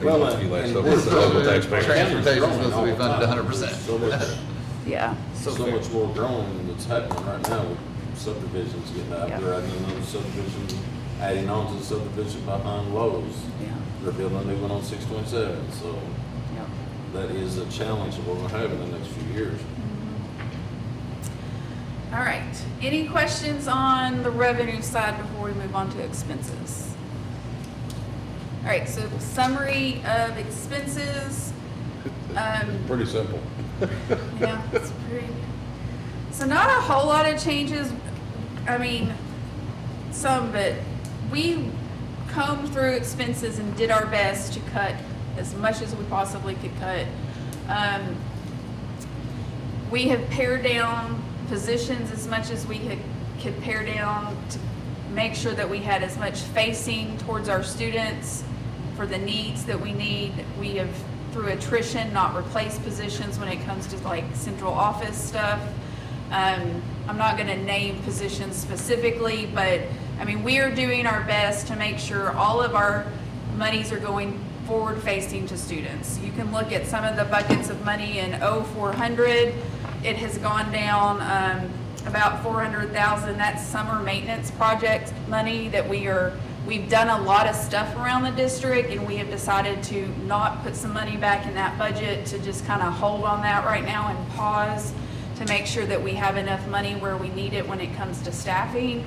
Well, You like and stuff we're with the local growing. taxpayers. Transportation is supposed to be funded All the time. 100%. So much, Yeah, so much more growing that's happening right now with subdivisions getting out Yeah. there, adding another subdivision, adding on to the subdivision behind Lowe's. yeah, They're building a new one on 627, so yeah. that is a challenge that we're gonna have in the next few years. All right, any questions on the revenue side before we move on to expenses? All right, so summary of expenses. Pretty simple. Yeah, it's pretty, so not a whole lot of changes. I mean, some, but we combed through expenses and did our best to cut as much as we possibly could cut. We have pared down positions as much as we could pare down to make sure that we had as much facing towards our students for the needs that we need. We have, through attrition, not replaced positions when it comes to like central office stuff. I'm not gonna name positions specifically, but I mean, we are doing our best to make sure all of our monies are going forward facing to students. You can look at some of the buckets of money in 0400. It has gone down about 400,000. That's summer maintenance project money that we've done a lot of stuff around the district, and we have decided to not put some money back in that budget, to just kind of hold on that right now and pause to make sure that we have enough money where we need it when it comes to staffing.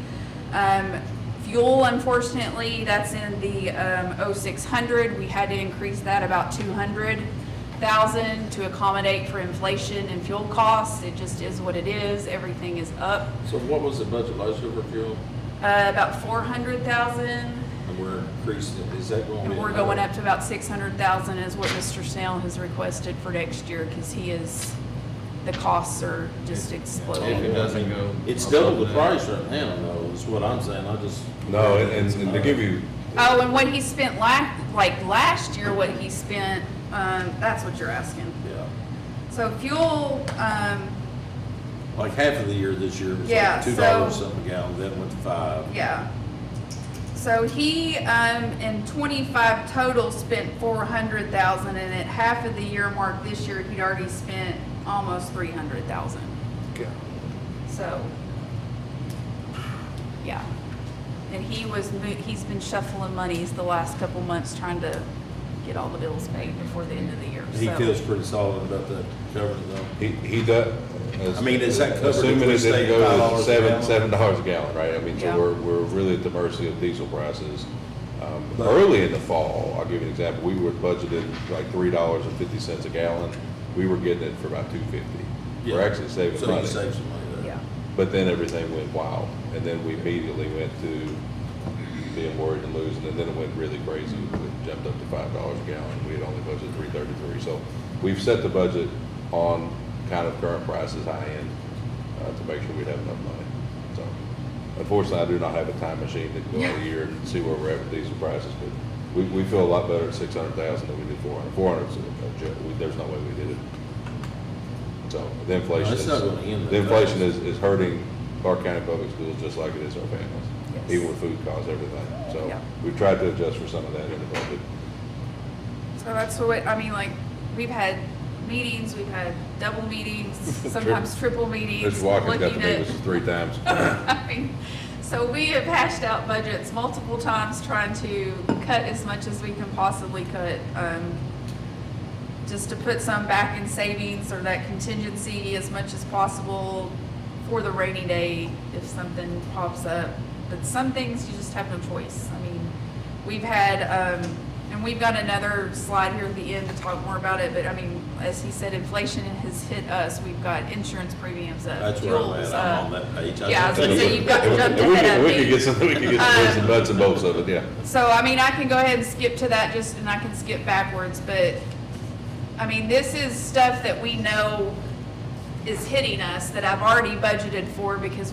Fuel, unfortunately, that's in the 0600. We had to increase that about 200,000 to accommodate for inflation and fuel costs. It just is what it is. Everything is up. So what was the budget last year for fuel? About 400,000. And we're increasing it, is that going to be? And we're going up to about 600,000 is what Mr. Snell has requested for next year, because the costs are just If it exploding. doesn't go. It's double the price right now, though, is what I'm saying, I just. No, and to give you, Oh, and what he spent last year, what he spent, that's what you're asking. Yeah, So fuel, like half of the year this year was Yeah, like $2 so- something a gallon, then it went to $5. yeah. So he, in 25 total spent 400,000, and at half of the year mark this year, he'd already spent almost 300,000. So, yeah. And he's been shuffling monies the last couple months trying to get all the bills paid before the end of the year. He So- feels pretty solid about that covering it though. He does. I mean, is that covered if Assuming we it stay didn't at go $5 to a seven, gallon? $7 a gallon, right? I mean, Yeah. so we're really at the mercy of diesel prices. But- Early in the fall, I'll give you an example, we were budgeted like $3.50 a gallon. We were getting it for about $2.50. We're Yeah. actually saving So money. you save some money there. Yeah. But then everything went wild, and then we immediately went to being worried and losing, and then it went really crazy. It jumped up to $5 a gallon. We had only budgeted $3.33. So we've set the budget on kind of current prices, high end, to make sure we'd have enough money. So unfortunately, I do not have a time machine that can go out a year and see where we're at with diesel prices, but we feel a lot better at 600,000 than we did 400. 400, there's no way we did it. So the inflation That's not gonna end the that inflation fast. is hurting Clark County Public Schools just like it is our families, Yes. even with food costs, everything. So Yeah. we've tried to adjust for some of that in the budget. So that's what, I mean, like, we've had meetings, we've had double meetings, sometimes triple meetings. Mr. Watkins got to looking meet at- with us 3 times. I mean, so we have hashed out budgets multiple times, trying to cut as much as we can possibly cut, just to put some back in savings or that contingency as much as possible for the rainy day if something pops up. But some things you just have no choice. I mean, we've had, and we've got another slide here at the end to talk more about it, but I mean, as he said, inflation has hit us. We've got insurance premiums up, That's where I'm fuel's at. I'm up. on that page. Yeah, I was gonna say, you've got to jump And we ahead of could me. get some, we could get some nuts and bolts of it, yeah. So, I mean, I can go ahead and skip to that just, and I can skip backwards, but, I mean, this is stuff that we know is hitting us that I've already budgeted for because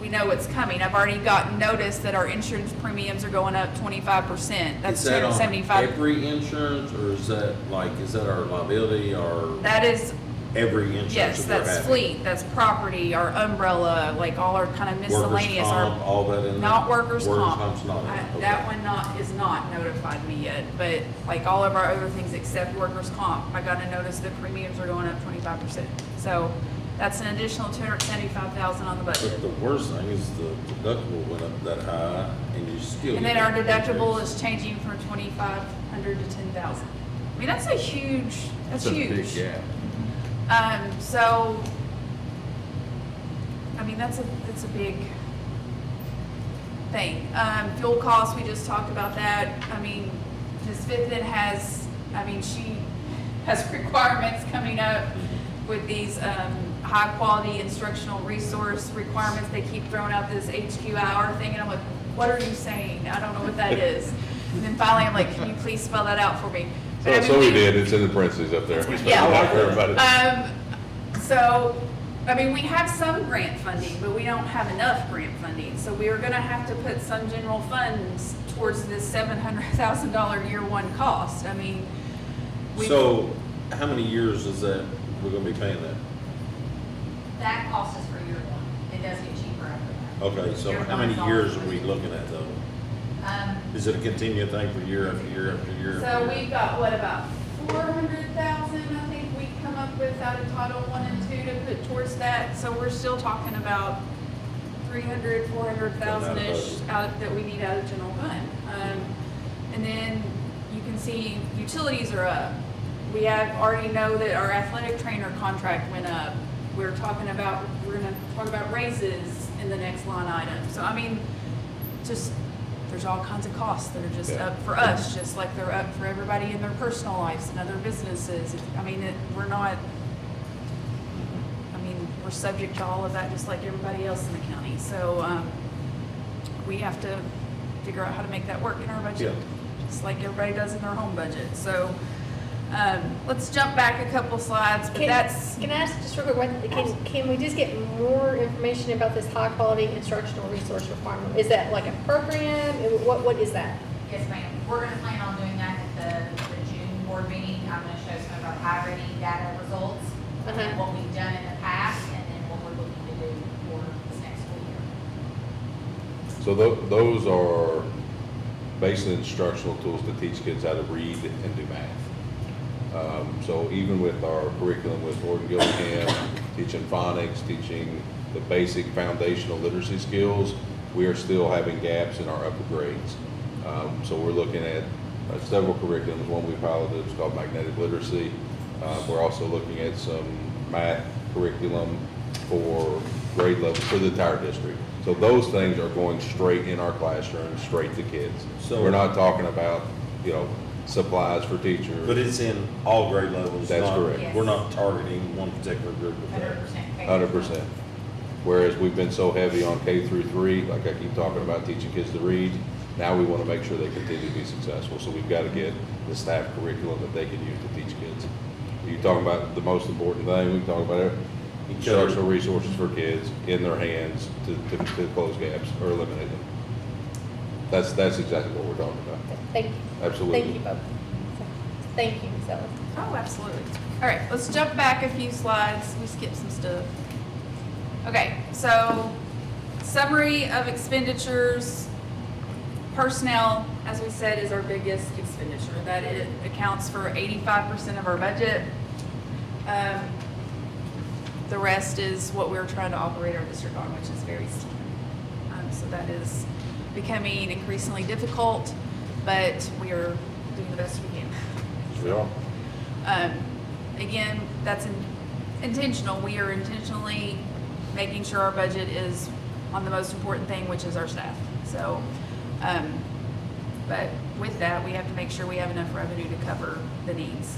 we know it's coming. I've already gotten notice that our insurance premiums are going up 25%. That's Is that on 275. every insurance, or is that like, is that our liability or That is, every insurance? yes, that we're that's having? fleet, that's property, our umbrella, like all our kind of miscellaneous. Workers' our comp, all that in there? Not workers' comp. Workers' comp's not in I- it, okay. That one is not notified me yet, but like all of our other things except workers' comp, I got a notice that premiums are going up 25%. So that's an additional 275,000 on the budget. But the worst thing is the deductible went up that high, and you still. And get then our that deductible increase. is changing from 2,500 to 10,000. I mean, that's a huge, that's huge. So, I mean, that's a big thing. Fuel costs, we just talked about that. I mean, Ms. Fitton has, I mean, she has requirements coming up with these, high-quality instructional resource requirements. They keep throwing out this HQ hour thing, and I'm like, what are you saying? I don't know what that is. And then finally, I'm like, can you please spell that out for me? But I mean, So we did, it's in the parentheses up there. We spelled it out for everybody. So, I mean, we have some grant funding, but we don't have enough grant funding. So we are gonna have to put some general funds towards this $700,000 year one cost. I mean, we. So, how many years is that, we're gonna be paying that? That cost is for year one. It does get cheaper after that. Okay, so Year how one's many all years are we inclusive. looking at though? Um, Is it a continuing thing for year after year after year? So we've got, what, about 400,000, I think we come up with out of Title I and II to put towards that. So we're still talking about 300, 400,000-ish that we need out of general fund. And then you can see utilities are up. We have already know that our athletic trainer contract went up. We're gonna talk about raises in the next line item. So I mean, just, there's all kinds of costs that are just Yeah. up for us, just like they're up for everybody in their personal lives and other businesses. I mean, we're not, I mean, we're subject to all of that just like everybody else in the county. So, we have to figure out how to make that work in our budget, just like everybody does in their home budget. So, let's jump back a couple slides, but that's. Can I ask just real quick, can we just get more information about this high-quality instructional resource requirement? Is that like a program? What is that? Yes, ma'am. We're gonna plan on doing that at the June board meeting. I'm gonna show some of our high rating data results, and what we've done in the past, and then what we're looking to do for this next school year. So those are basically instructional tools to teach kids how to read and do math. So even with our curriculum with Gordon Gillingham, teaching phonics, teaching the basic foundational literacy skills, we are still having gaps in our upper grades. So we're looking at several curriculums. One we piloted is called magnetic literacy. We're also looking at some math curriculum for grade level for the entire district. So those things are going straight in our classrooms, straight to kids. So- We're not talking about, supplies for teachers. But it's in all grade levels. That's not- correct. Yes. We're not targeting one particular group of that. 100%. Whereas we've been so heavy on K through 3, like I keep talking about teaching kids to read, now we want to make sure they continue to be successful. So we've got to get the staff curriculum that they can use to teach kids. You talking about the most important thing, we can talk about it. Instructional resources for kids in their hands to close gaps or eliminate them. That's exactly what we're talking about. Thank you. Absolutely. Thank you both. Thank you, Ms. Ellis. Oh, absolutely. All right, let's jump back a few slides. We skipped some stuff. Okay, so summary of expenditures. Personnel, as we said, is our biggest expenditure. That it accounts for 85% of our budget. The rest is what we're trying to operate our district on, which is very slim. So that is becoming increasingly difficult, but we are doing the best we can. We are. Again, that's intentional. We are intentionally making sure our budget is on the most important thing, which is our staff. So, but with that, we have to make sure we have enough revenue to cover the needs.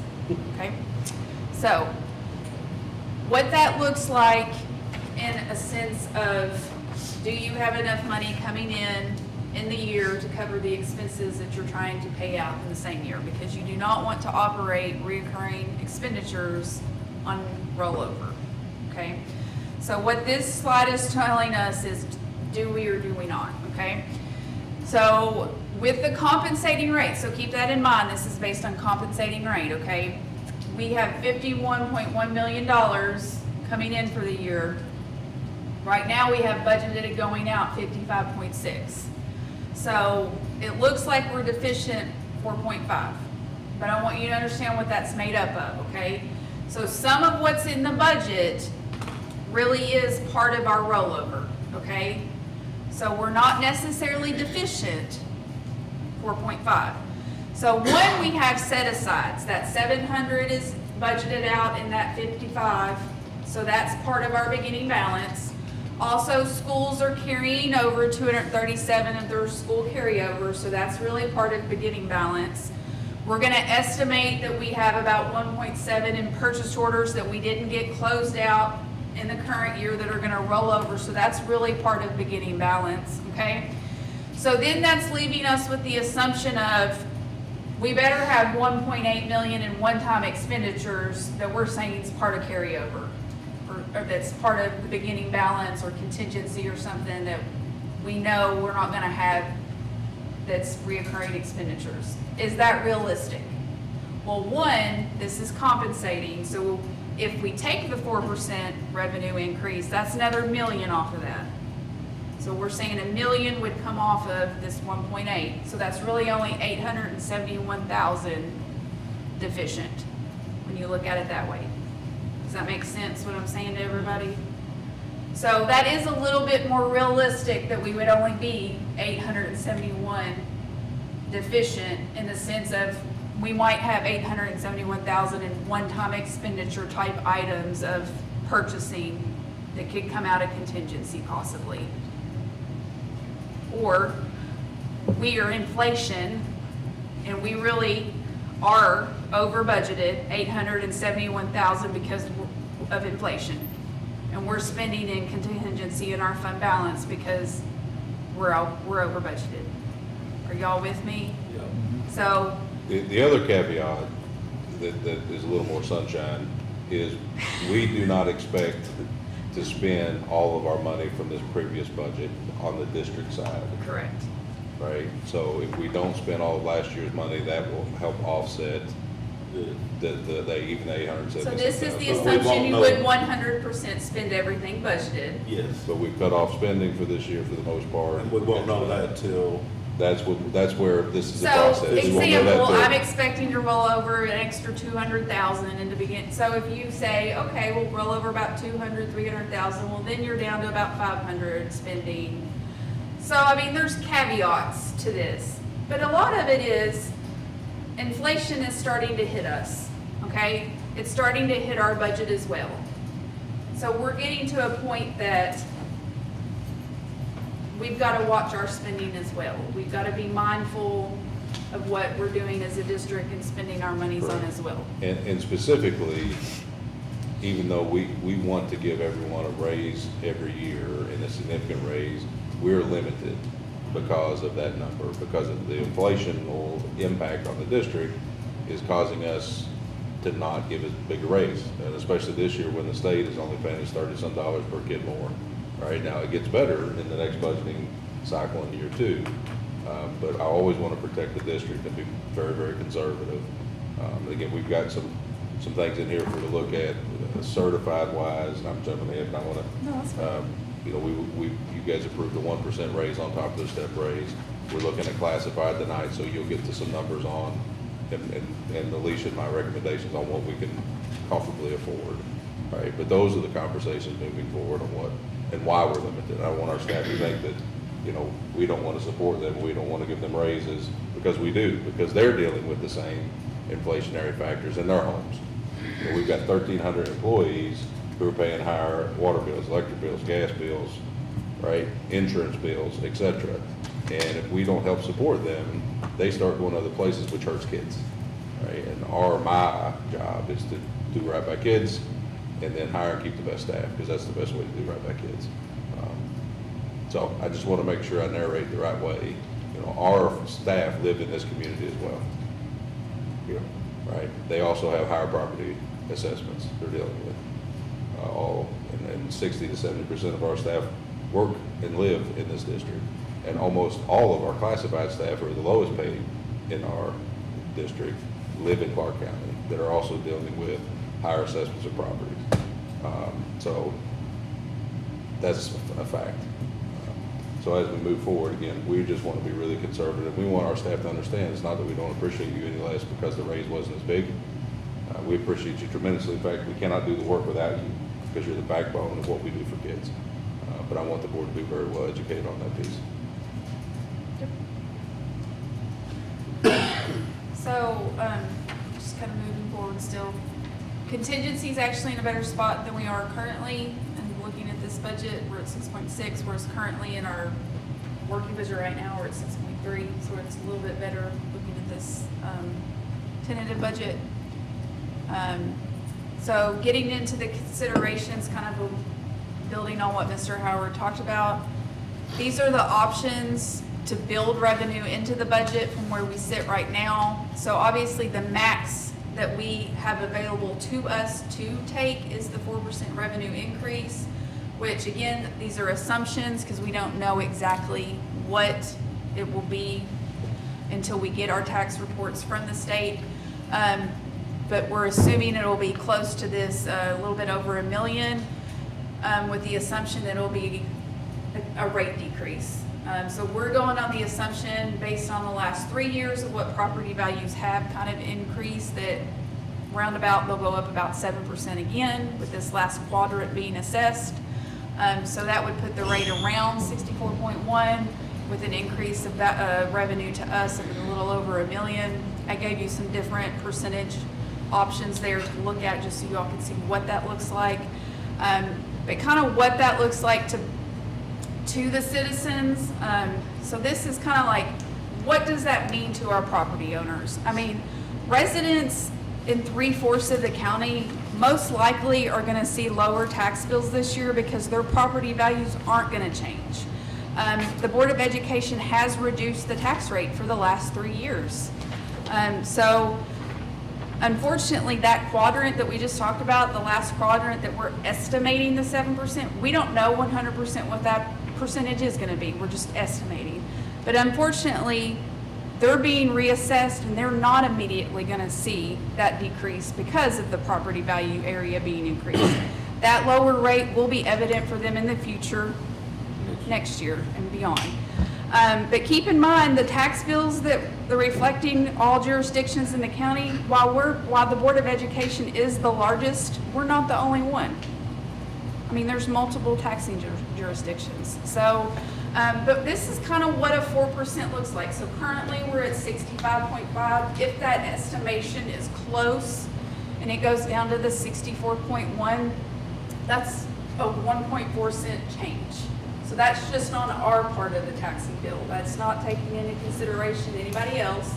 Okay? So, what that looks like in a sense of, do you have enough money coming in the year to cover the expenses that you're trying to pay out in the same year? Because you do not want to operate reoccurring expenditures on rollover, okay? So what this slide is telling us is, do we or do we not, okay? So with the compensating rate, so keep that in mind, this is based on compensating rate, okay? We have $51.1 million coming in for the year. Right now, we have budgeted going out 55.6. So it looks like we're deficient 4.5. But I want you to understand what that's made up of, okay? So some of what's in the budget really is part of our rollover, okay? So we're not necessarily deficient 4.5. So one, we have set asides. That 700 is budgeted out in that 55. So that's part of our beginning balance. Also, schools are carrying over 237 of their school carryover, so that's really part of beginning balance. We're gonna estimate that we have about 1.7 in purchase orders that we didn't get closed out in the current year that are gonna roll over, so that's really part of beginning balance, okay? So then that's leaving us with the assumption of, we better have 1.8 million in one-time expenditures that we're saying is part of carryover, or that's part of the beginning balance or contingency or something that we know we're not gonna have that's reoccurring expenditures. Is that realistic? Well, one, this is compensating, so if we take the 4% revenue increase, that's another million off of that. So we're saying $1 million would come off of this 1.8, so that's really only 871,000 deficient when you look at it that way. Does that make sense what I'm saying to everybody? So that is a little bit more realistic that we would only be 871 deficient in the sense of we might have 871,000 in one-time expenditure type items of purchasing that could come out of contingency possibly. Or we are inflation and we really are over budgeted 871,000 because of inflation. And we're spending in contingency in our fund balance because we're over budgeted. Are y'all with me? Yeah. So The other caveat that is a little more sunshine is we do not expect to spend all of our money from this previous budget on the district side. correct. Right? So if we don't spend all of last year's money, that will help offset even the 870. So this is the But we assumption won't you know. would 100% spend everything budgeted. Yes. But we've cut off spending for this year for the most part. And we won't know that till, That's where this is the So, process. We won't know that example, till- I'm expecting to roll over an extra 200,000 in the beginning. So if you say, okay, we'll roll over about 200, 300,000, well, then you're down to about 500 spending. So, I mean, there's caveats to this, but a lot of it is inflation is starting to hit us, okay? It's starting to hit our budget as well. So we're getting to a point that we've got to watch our spending as well. We've got to be mindful of what we're doing as a district and spending our monies on as well. And specifically, even though we want to give everyone a raise every year and a significant raise, we're limited because of that number, because of the inflational impact on the district is causing us to not give it a bigger raise. And especially this year when the state is only paying us $30-some per kid more. Right now, it gets better in the next budgeting cycle in year 2. But I always want to protect the district and be very, very conservative. Again, we've got some things in here for you to look at, certified wise, and I'm jumping ahead, and I want to, No, that's fine. you know, you guys approved a 1% raise on top of the step raise. We're looking at classified tonight, so you'll get to some numbers on, and Alicia, my recommendations on what we can comfortably afford, right? But those are the conversations moving forward on what, and why we're limited. I don't want our staff to think that, you know, we don't want to support them, we don't want to give them raises, because we do, because they're dealing with the same inflationary factors in their homes. You know, we've got 1,300 employees who are paying higher water bills, electric bills, gas bills, right, insurance bills, et cetera. And if we don't help support them, they start going other places, which hurts kids, right? And my job is to do right by kids, and then hire and keep the best staff, because that's the best way to do right by kids. So I just want to make sure I narrate the right way. You know, our staff live in this community as well. You know, right? They also have higher property assessments they're dealing with. And 60 to 70% of our staff work and live in this district. And almost all of our classified staff who are the lowest paid in our district live in Clark County that are also dealing with higher assessments of properties. So that's a fact. So as we move forward, again, we just want to be really conservative. We want our staff to understand it's not that we don't appreciate you any less because the raise wasn't as big. We appreciate you tremendously. In fact, we cannot do the work without you because you're the backbone of what we do for kids. But I want the board to be very well educated on that piece. So, just kind of moving forward still. Contingency's actually in a better spot than we are currently. And looking at this budget, we're at 6.6, whereas currently in our working budget right now, we're at 6.3. So it's a little bit better looking at this tentative budget. So getting into the considerations, kind of building on what Mr. Howard talked about, these are the options to build revenue into the budget from where we sit right now. So obviously the max that we have available to us to take is the 4% revenue increase, which again, these are assumptions because we don't know exactly what it will be until we get our tax reports from the state. But we're assuming it'll be close to this, a little bit over $1 million, with the assumption that it'll be a rate decrease. So we're going on the assumption based on the last 3 years of what property values have kind of increased, that roundabout they'll go up about 7% again with this last quadrant being assessed. So that would put the rate around 64.1 with an increase of that revenue to us of a little over $1 million. I gave you some different percentage options there to look at just so you all can see what that looks like. But kind of what that looks like to the citizens. So this is kind of like, what does that mean to our property owners? I mean, residents in 3/4 of the county most likely are going to see lower tax bills this year because their property values aren't going to change. The Board of Education has reduced the tax rate for the last 3 years. So unfortunately, that quadrant that we just talked about, the last quadrant that we're estimating the 7%, we don't know 100% what that percentage is going to be. We're just estimating. But unfortunately, they're being reassessed and they're not immediately going to see that decrease because of the property value area being increased. That lower rate will be evident for them in the future, next year and beyond. But keep in mind the tax bills that they're reflecting all jurisdictions in the county, while the Board of Education is the largest, we're not the only one. I mean, there's multiple taxing jurisdictions. So But this is kind of what a 4% looks like. So currently, we're at 65.5. If that estimation is close and it goes down to the 64.1, that's a 1.4 cent change. So that's just on our part of the taxing bill. That's not taking into consideration anybody else.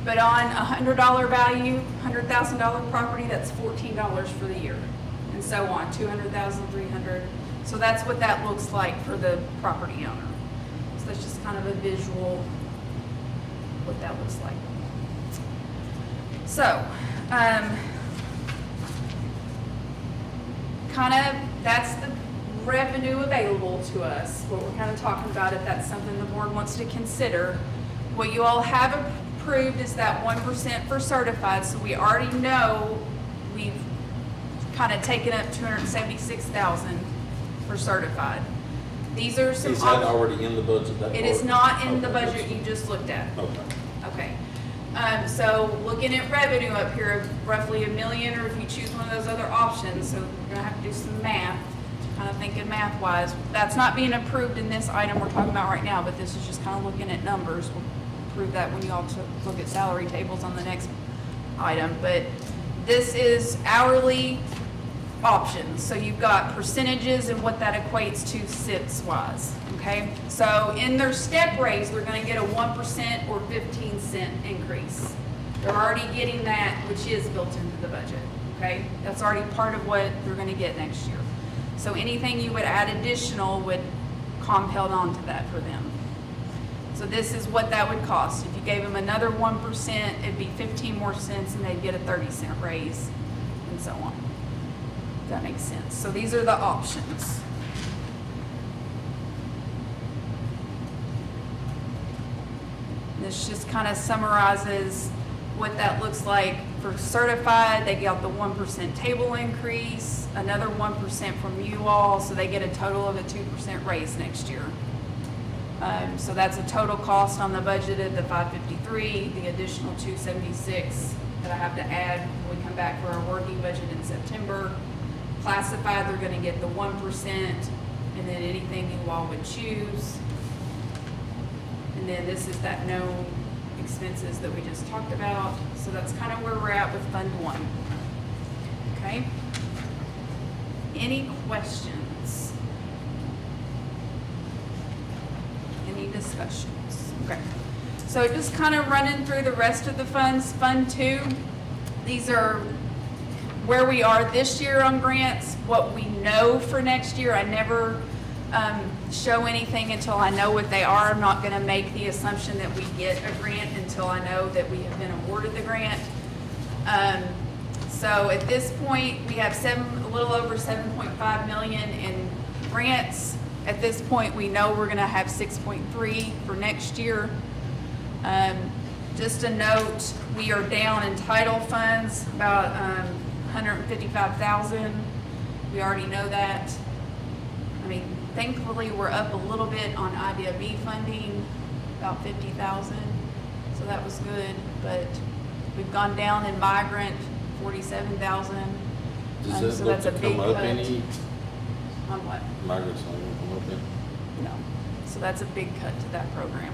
But on a $100 value, $100,000 property, that's $14 for the year, and so on, 200,000, 300. So that's what that looks like for the property owner. So that's just kind of a visual what that looks like. So, kind of, that's the revenue available to us, what we're kind of talking about, if that's something the board wants to consider. What you all have approved is that 1% for certified, so we already know we've kind of taken up $276,000 for certified. These are some. Is that already in the budget? It is not in the budget you just looked at. Okay. Okay. So looking at revenue up here of roughly $1 million, or if you choose one of those other options, so we're gonna have to do some math, kind of thinking math-wise. That's not being approved in this item we're talking about right now, but this is just kind of looking at numbers. We'll prove that when you all look at salary tables on the next item. But this is hourly options. So you've got percentages and what that equates to SIPs-wise, okay? So in their step raise, they're gonna get a 1% or 15-cent increase. They're already getting that, which is built into the budget, okay? That's already part of what they're gonna get next year. So anything you would add additional would compound onto that for them. So this is what that would cost. If you gave them another 1%, it'd be 15 more cents, and they'd get a 30-cent raise, and so on. If that makes sense. So these are the options. This just kind of summarizes what that looks like for certified. They got the 1% table increase, another 1% from you all, so they get a total of a 2% raise next year. So that's a total cost on the budget of the 553, the additional 276 that I have to add when we come back for our working budget in September. Classified, they're gonna get the 1%, and then anything you all would choose. And then this is that known expenses that we just talked about. So that's kind of where we're at with Fund 1. Okay? Any questions? Any discussions? Okay. So just kind of running through the rest of the funds. Fund 2, these are where we are this year on grants, what we know for next year. I never show anything until I know what they are. I'm not gonna make the assumption that we get a grant until I know that we have been awarded the grant. So at this point, we have a little over 7.5 million in grants. At this point, we know we're gonna have 6.3 for next year. Just a note, we are down in title funds about 155,000. We already know that. I mean, thankfully, we're up a little bit on IDB funding, about 50,000. So that was good, but we've gone down in migrant, 47,000. Does that so look that's a to big come up cut. any? On what? Migrants not gonna come up any? No. So that's a big cut to that program.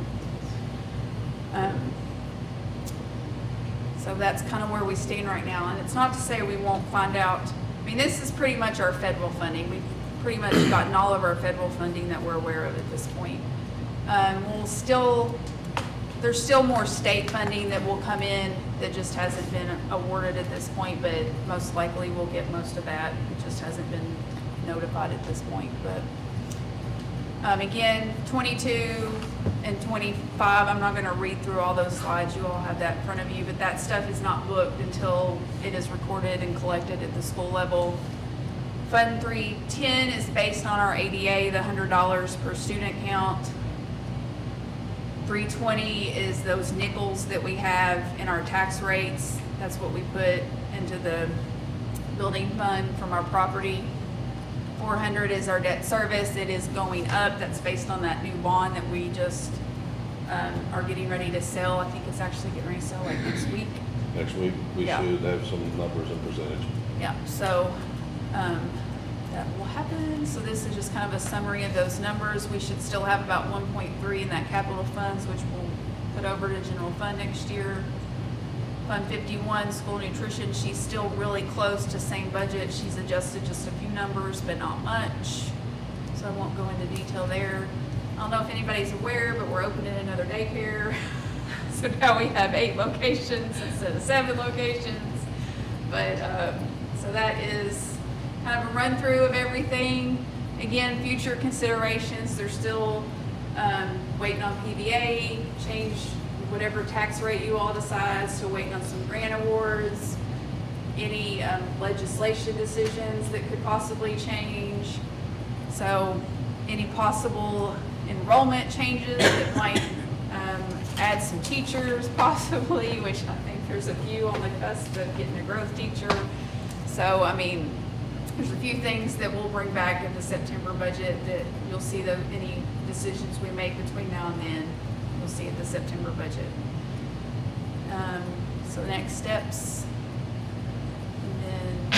So that's kind of where we stand right now. And it's not to say we won't find out. I mean, this is pretty much our federal funding. We've pretty much gotten all of our federal funding that we're aware of at this point. There's still more state funding that will come in that just hasn't been awarded at this point, but most likely we'll get most of that. It just hasn't been notified at this point. But again, 22 and 25, I'm not going to read through all those slides. You all have that in front of you, but that stuff is not booked until it is recorded and collected at the school level. Fund 310 is based on our ADA, the $100 per student count. 320 is those nickels that we have in our tax rates. That's what we put into the building fund from our property. 400 is our debt service. It is going up. That's based on that new bond that we just are getting ready to sell. I think it's actually getting ready to sell like next week. Next week, we Yeah. should have some numbers and percentage. Yeah, so that will happen. So this is just kind of a summary of those numbers. We should still have about 1.3 in that capital funds, which we'll put over to general fund next year. Fund 51, school nutrition, she's still really close to same budget. She's adjusted just a few numbers, but not much. So I won't go into detail there. I don't know if anybody's aware, but we're opening another daycare. So now we have 8 locations instead of 7 locations. But, so that is kind of a run through of everything. Again, future considerations, they're still waiting on PVA, change whatever tax rate you all decide, still waiting on some grant awards, any legislation decisions that could possibly change. So any possible enrollment changes that might add some teachers possibly, which I think there's a few on the cusp of getting a growth teacher. So, I mean, there's a few things that we'll bring back in the September budget that you'll see any decisions we make between now and then, you'll see at the September budget. So next steps, and then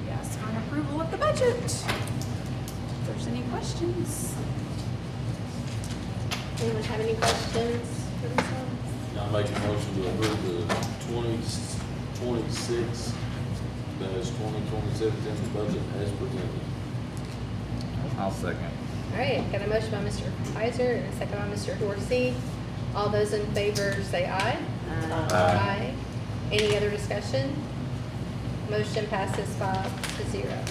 we ask for an approval of the budget. If there's any questions. Anyone have any questions for themselves? I make a motion to approve the 2026 2027 budget as presented. I'll second. All right, got a motion by Mr. Kaiser and a second by Mr. Dorsey. All those in favor say aye. Aye. Any other discussion? Motion passes 5-0.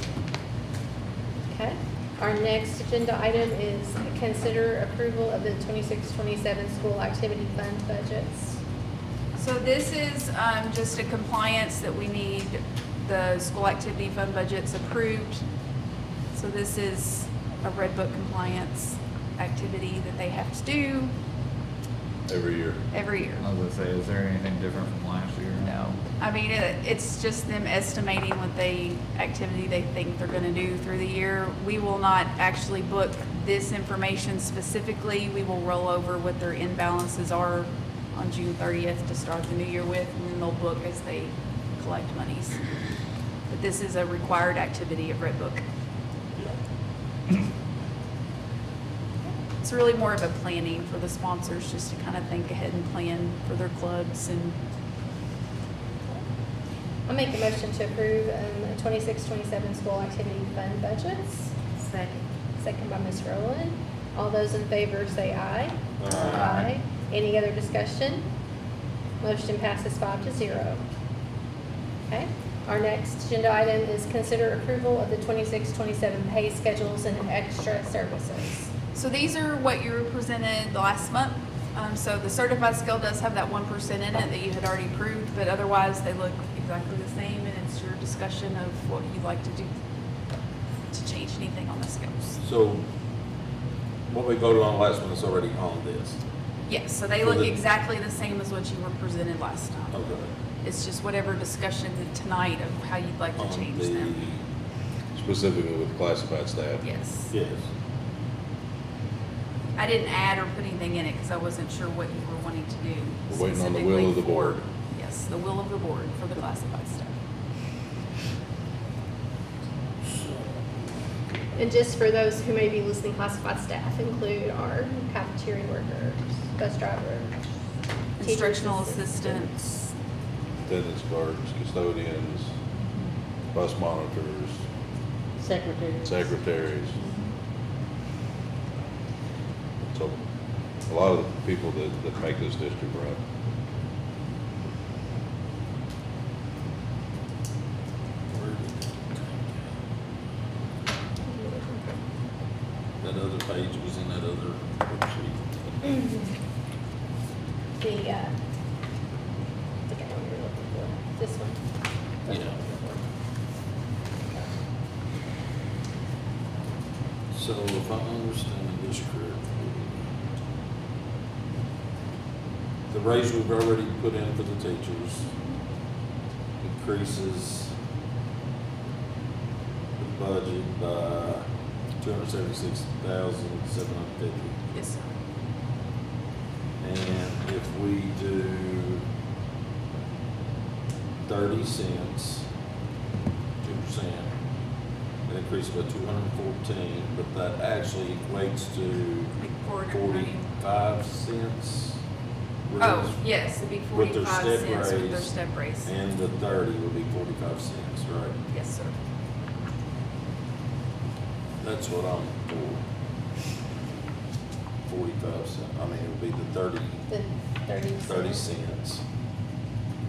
Okay. Our next agenda item is consider approval of the 26-27 school activity fund budgets. So this is just a compliance that we need the school activity fund budgets approved. So this is a Red Book compliance activity that they have to do Every year. every year. I was gonna say, is there anything different from last year? No, I mean, it's just them estimating what activity they think they're gonna do through the year. We will not actually book this information specifically. We will roll over what their end balances are on June 30th to start the new year with, and then they'll book as they collect monies. But this is a required activity of Red Book. It's really more of a planning for the sponsors, just to kind of think ahead and plan for their clubs. And I'll make a motion to approve 26-27 school activity fund budgets. Second by Ms. Rowland. All those in favor say aye. Aye. Any other discussion? Motion passes 5-0. Okay. Our next agenda item is consider approval of the 26-27 pay schedules and extra services. so these are what you were presented last month. So the certified scale does have that 1% in it that you had already approved, but otherwise they look exactly the same, and it's your discussion of what you'd like to do to change anything on the scales. So what we voted on last one is already on this. Yes, so they For look the- exactly the same as what you were presented last time. Okay. It's just whatever discussion tonight of how you'd like to On change the- them. Specifically with classified staff. Yes. Yes. I didn't add or put anything in it because I wasn't sure what you were wanting to do. We're waiting on the will of the specifically board. for- Yes, the will of the board for the classified staff. And just for those who may be listening, classified staff include our cafeteria workers, bus drivers, teachers, Instructional assistants. Attendance guards, custodians, bus monitors, Secretary. secretaries. So a lot of the people that make this district run. That other page was in that other worksheet. The, I think I know what you're looking for. This one. Yeah. So if I understand this correctly, the raise we've already put in for the teachers increases the budget by $276,750. Yes, sir. And if we do 30 cents, 2%, that increase by 214, but that actually equates to Like 490. 45 cents. Oh, raise yes, it'd be with their 45 step cents with their raise, step raise. And the 30 would be 45 cents, right? Yes, sir. That's what I'm for. 45 cents, I mean, it would be the 30 The 30 cents.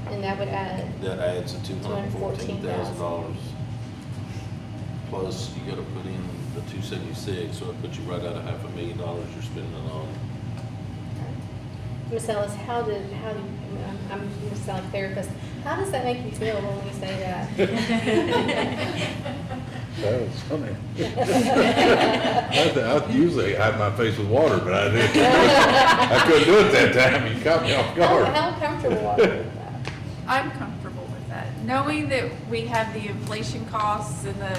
And that would add, That adds to $214,000. $214,000. Plus, you gotta put in the 276, so it puts you right at $500,000 you're spending on. Ms. Ellis, how do you, I mean, I'm gonna sound like a therapist, how does that make you feel when we say that? That was funny. I usually hide my face with water, but I didn't. I couldn't do it that time. You caught me off guard. How comfortable are you with that? I'm comfortable with that. Knowing that we have the inflation costs and the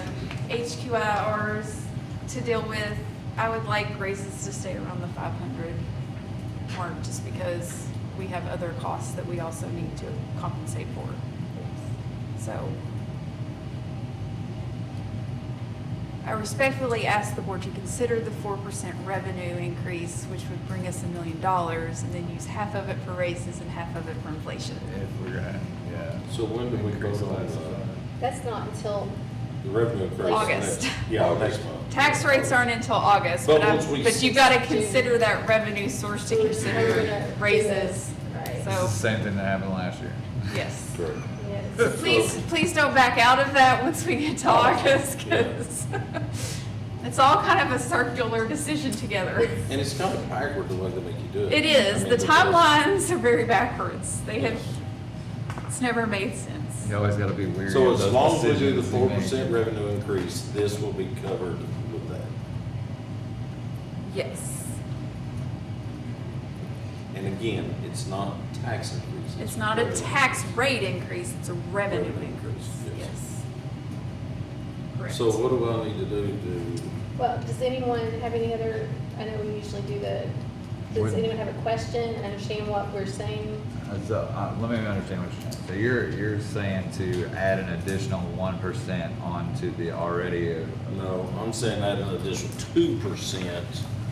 HQIRs to deal with, I would like raises to stay around the 500 mark just because we have other costs that we also need to compensate for. So I respectfully ask the board to consider the 4% revenue increase, which would bring us $1 million, and then use half of it for raises and half of it for inflation. If we're gonna, yeah. So when do we Increase vote on classified. That's not until, the revenue increase? August. Yeah, next month. Tax rates aren't until August, But but once we- but you gotta consider that revenue source to We're consider gonna do raises. this, right. It's the So, same thing that happened last year. yes. Correct. yes. Please don't back out of that once we get to August, because it's all kind of a circular decision together. And it's kind of backward the way they make you do it. It I is. mean, The because- timelines are very backwards. They have, it's never made sense. You always gotta be weary So of as those long as we do the decisions you 4% make. revenue increase, this will be covered with that. Yes. And again, it's not tax increase. It's not a revenue. tax rate increase, it's a revenue Revenue increase. increase, yes. Yes. Correct. So what do I need to do to, Well, does anyone have any other, I know we usually do does Would- anyone have a question, understand what we're saying? So, let me understand what you're saying. So you're saying to add an additional 1% onto the already, no, I'm saying add an additional 2%,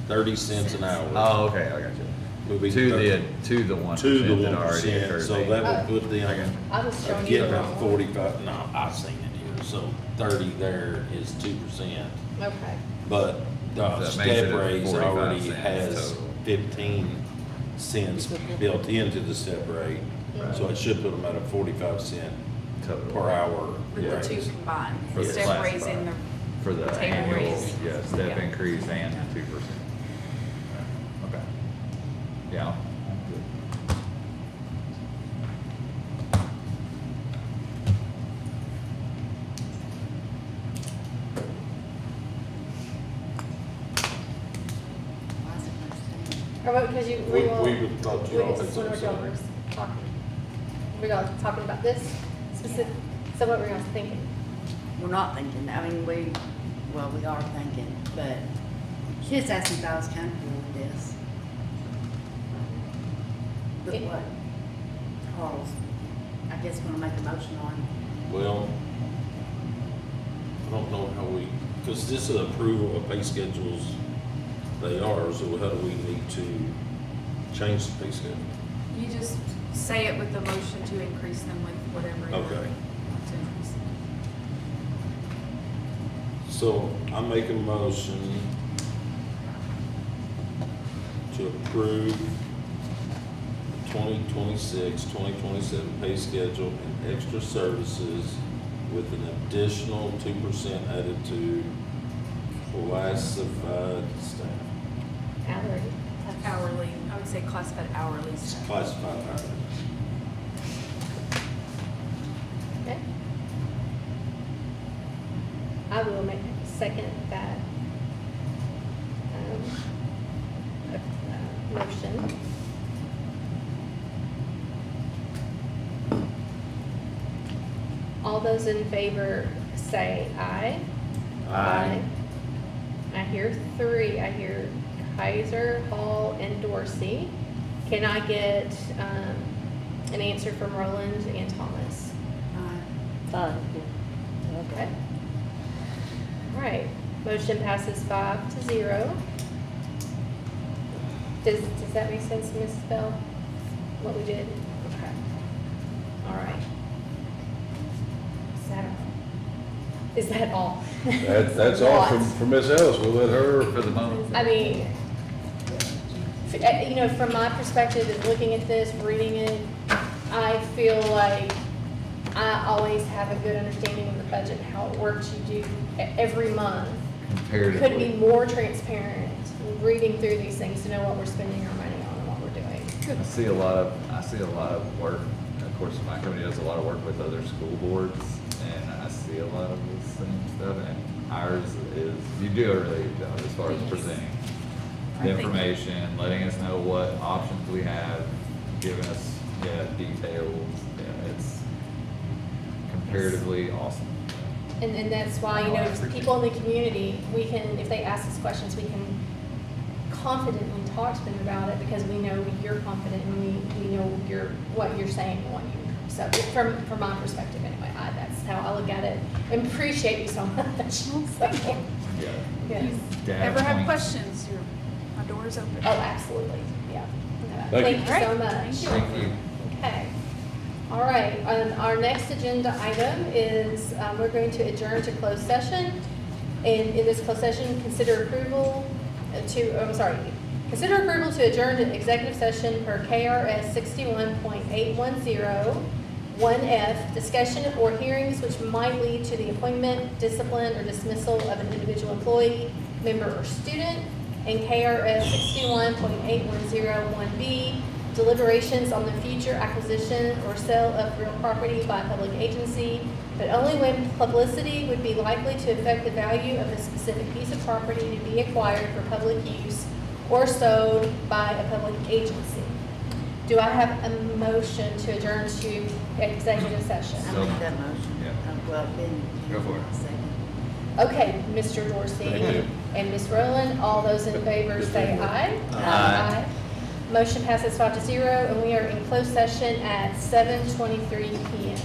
30 cents an hour. oh, okay, I got you. Would be To the 1% 1% that already 1%, occurred. so that would put them, I was showing you the getting wrong one. 45, no, I've seen it here, so 30 there is 2%. Okay. But the That makes step it raise 45 already cents has total. 15 cents built into the step rate. So it should put them at a 45 cent Total. per hour With the raise. two combined, For the the step raise classified. and the, For the table annual, raise. yeah, step Yeah. increase and 2%. Okay. Yeah. I'm good. Or what, because you, We we all. would thought you all had When something we're to say. talking, we're all talking about this specific, so what were you all thinking? We're not thinking, I mean, we are thinking, but she just asked me if I was comfortable with this. With Yeah. what Carl's, I guess, gonna make a motion on. Well, I don't know how we, because this is approval of pay schedules, they are, so how do we need to change the pay schedule? you just say it with the motion to increase them with whatever you want Okay. to increase. So I make a motion to approve 2026, 2027 pay schedule and extra services with an additional 2% added to classified staff. Hourly, I would say classified hourly It's staff. classified hourly. Okay. I will make second that, motion. All those in favor say aye. Aye. I hear three. I hear Kaiser, Hall, and Dorsey. Can I get an answer from Roland and Thomas? Okay. All right, motion passes 5-0. Does that make sense, Mrs. Bell, what we did? Okay. All right. Is that all? That's all from Ms. Ellis. We'll let her. For the moment. I mean, you know, from my perspective of looking at this, reading it, I feel like I always have a good understanding of the budget, how it works. You do every month. Could be more transparent, reading through these things to know what we're spending our money on and what we're doing. I see a lot of work. Of course, my company does a lot of work with other school boards, and I see a lot of this same stuff. And ours is, you do a really good job as far as presenting the information, letting us know what options we have, giving us details. Yeah, it's comparatively awesome. And that's why, you know, people in the community, we can, if they ask us questions, we can confidently talk to them about it because we know you're confident and we know what you're saying and what you, so from my perspective anyway, that's how I look at it. And appreciate you so much. So, yes. Ever have questions, my door is open. Oh, absolutely, yeah. Thank Thank you so much. Thank you. Okay. All right, our next agenda item is, we're going to adjourn to closed session. And in this closed session, consider approval to adjourn to executive session per KRS 61.810, 1F, discussion or hearings which might lead to the appointment, discipline, or dismissal of an individual employee, member, or student, and KRS 61.810, 1B, deliberations on the future acquisition or sale of real property by a public agency, but only when publicity would be likely to affect the value of a specific piece of property to be acquired for public use or sold by a public agency. Do I have a motion to adjourn to executive session? I make that motion. Yeah. Well, Ben. Go for it. Second. Okay, Mr. Dorsey and Ms. Rowland, all those in favor say aye. Aye. Motion passes 5-0, and we are in closed session at 7:23 PM.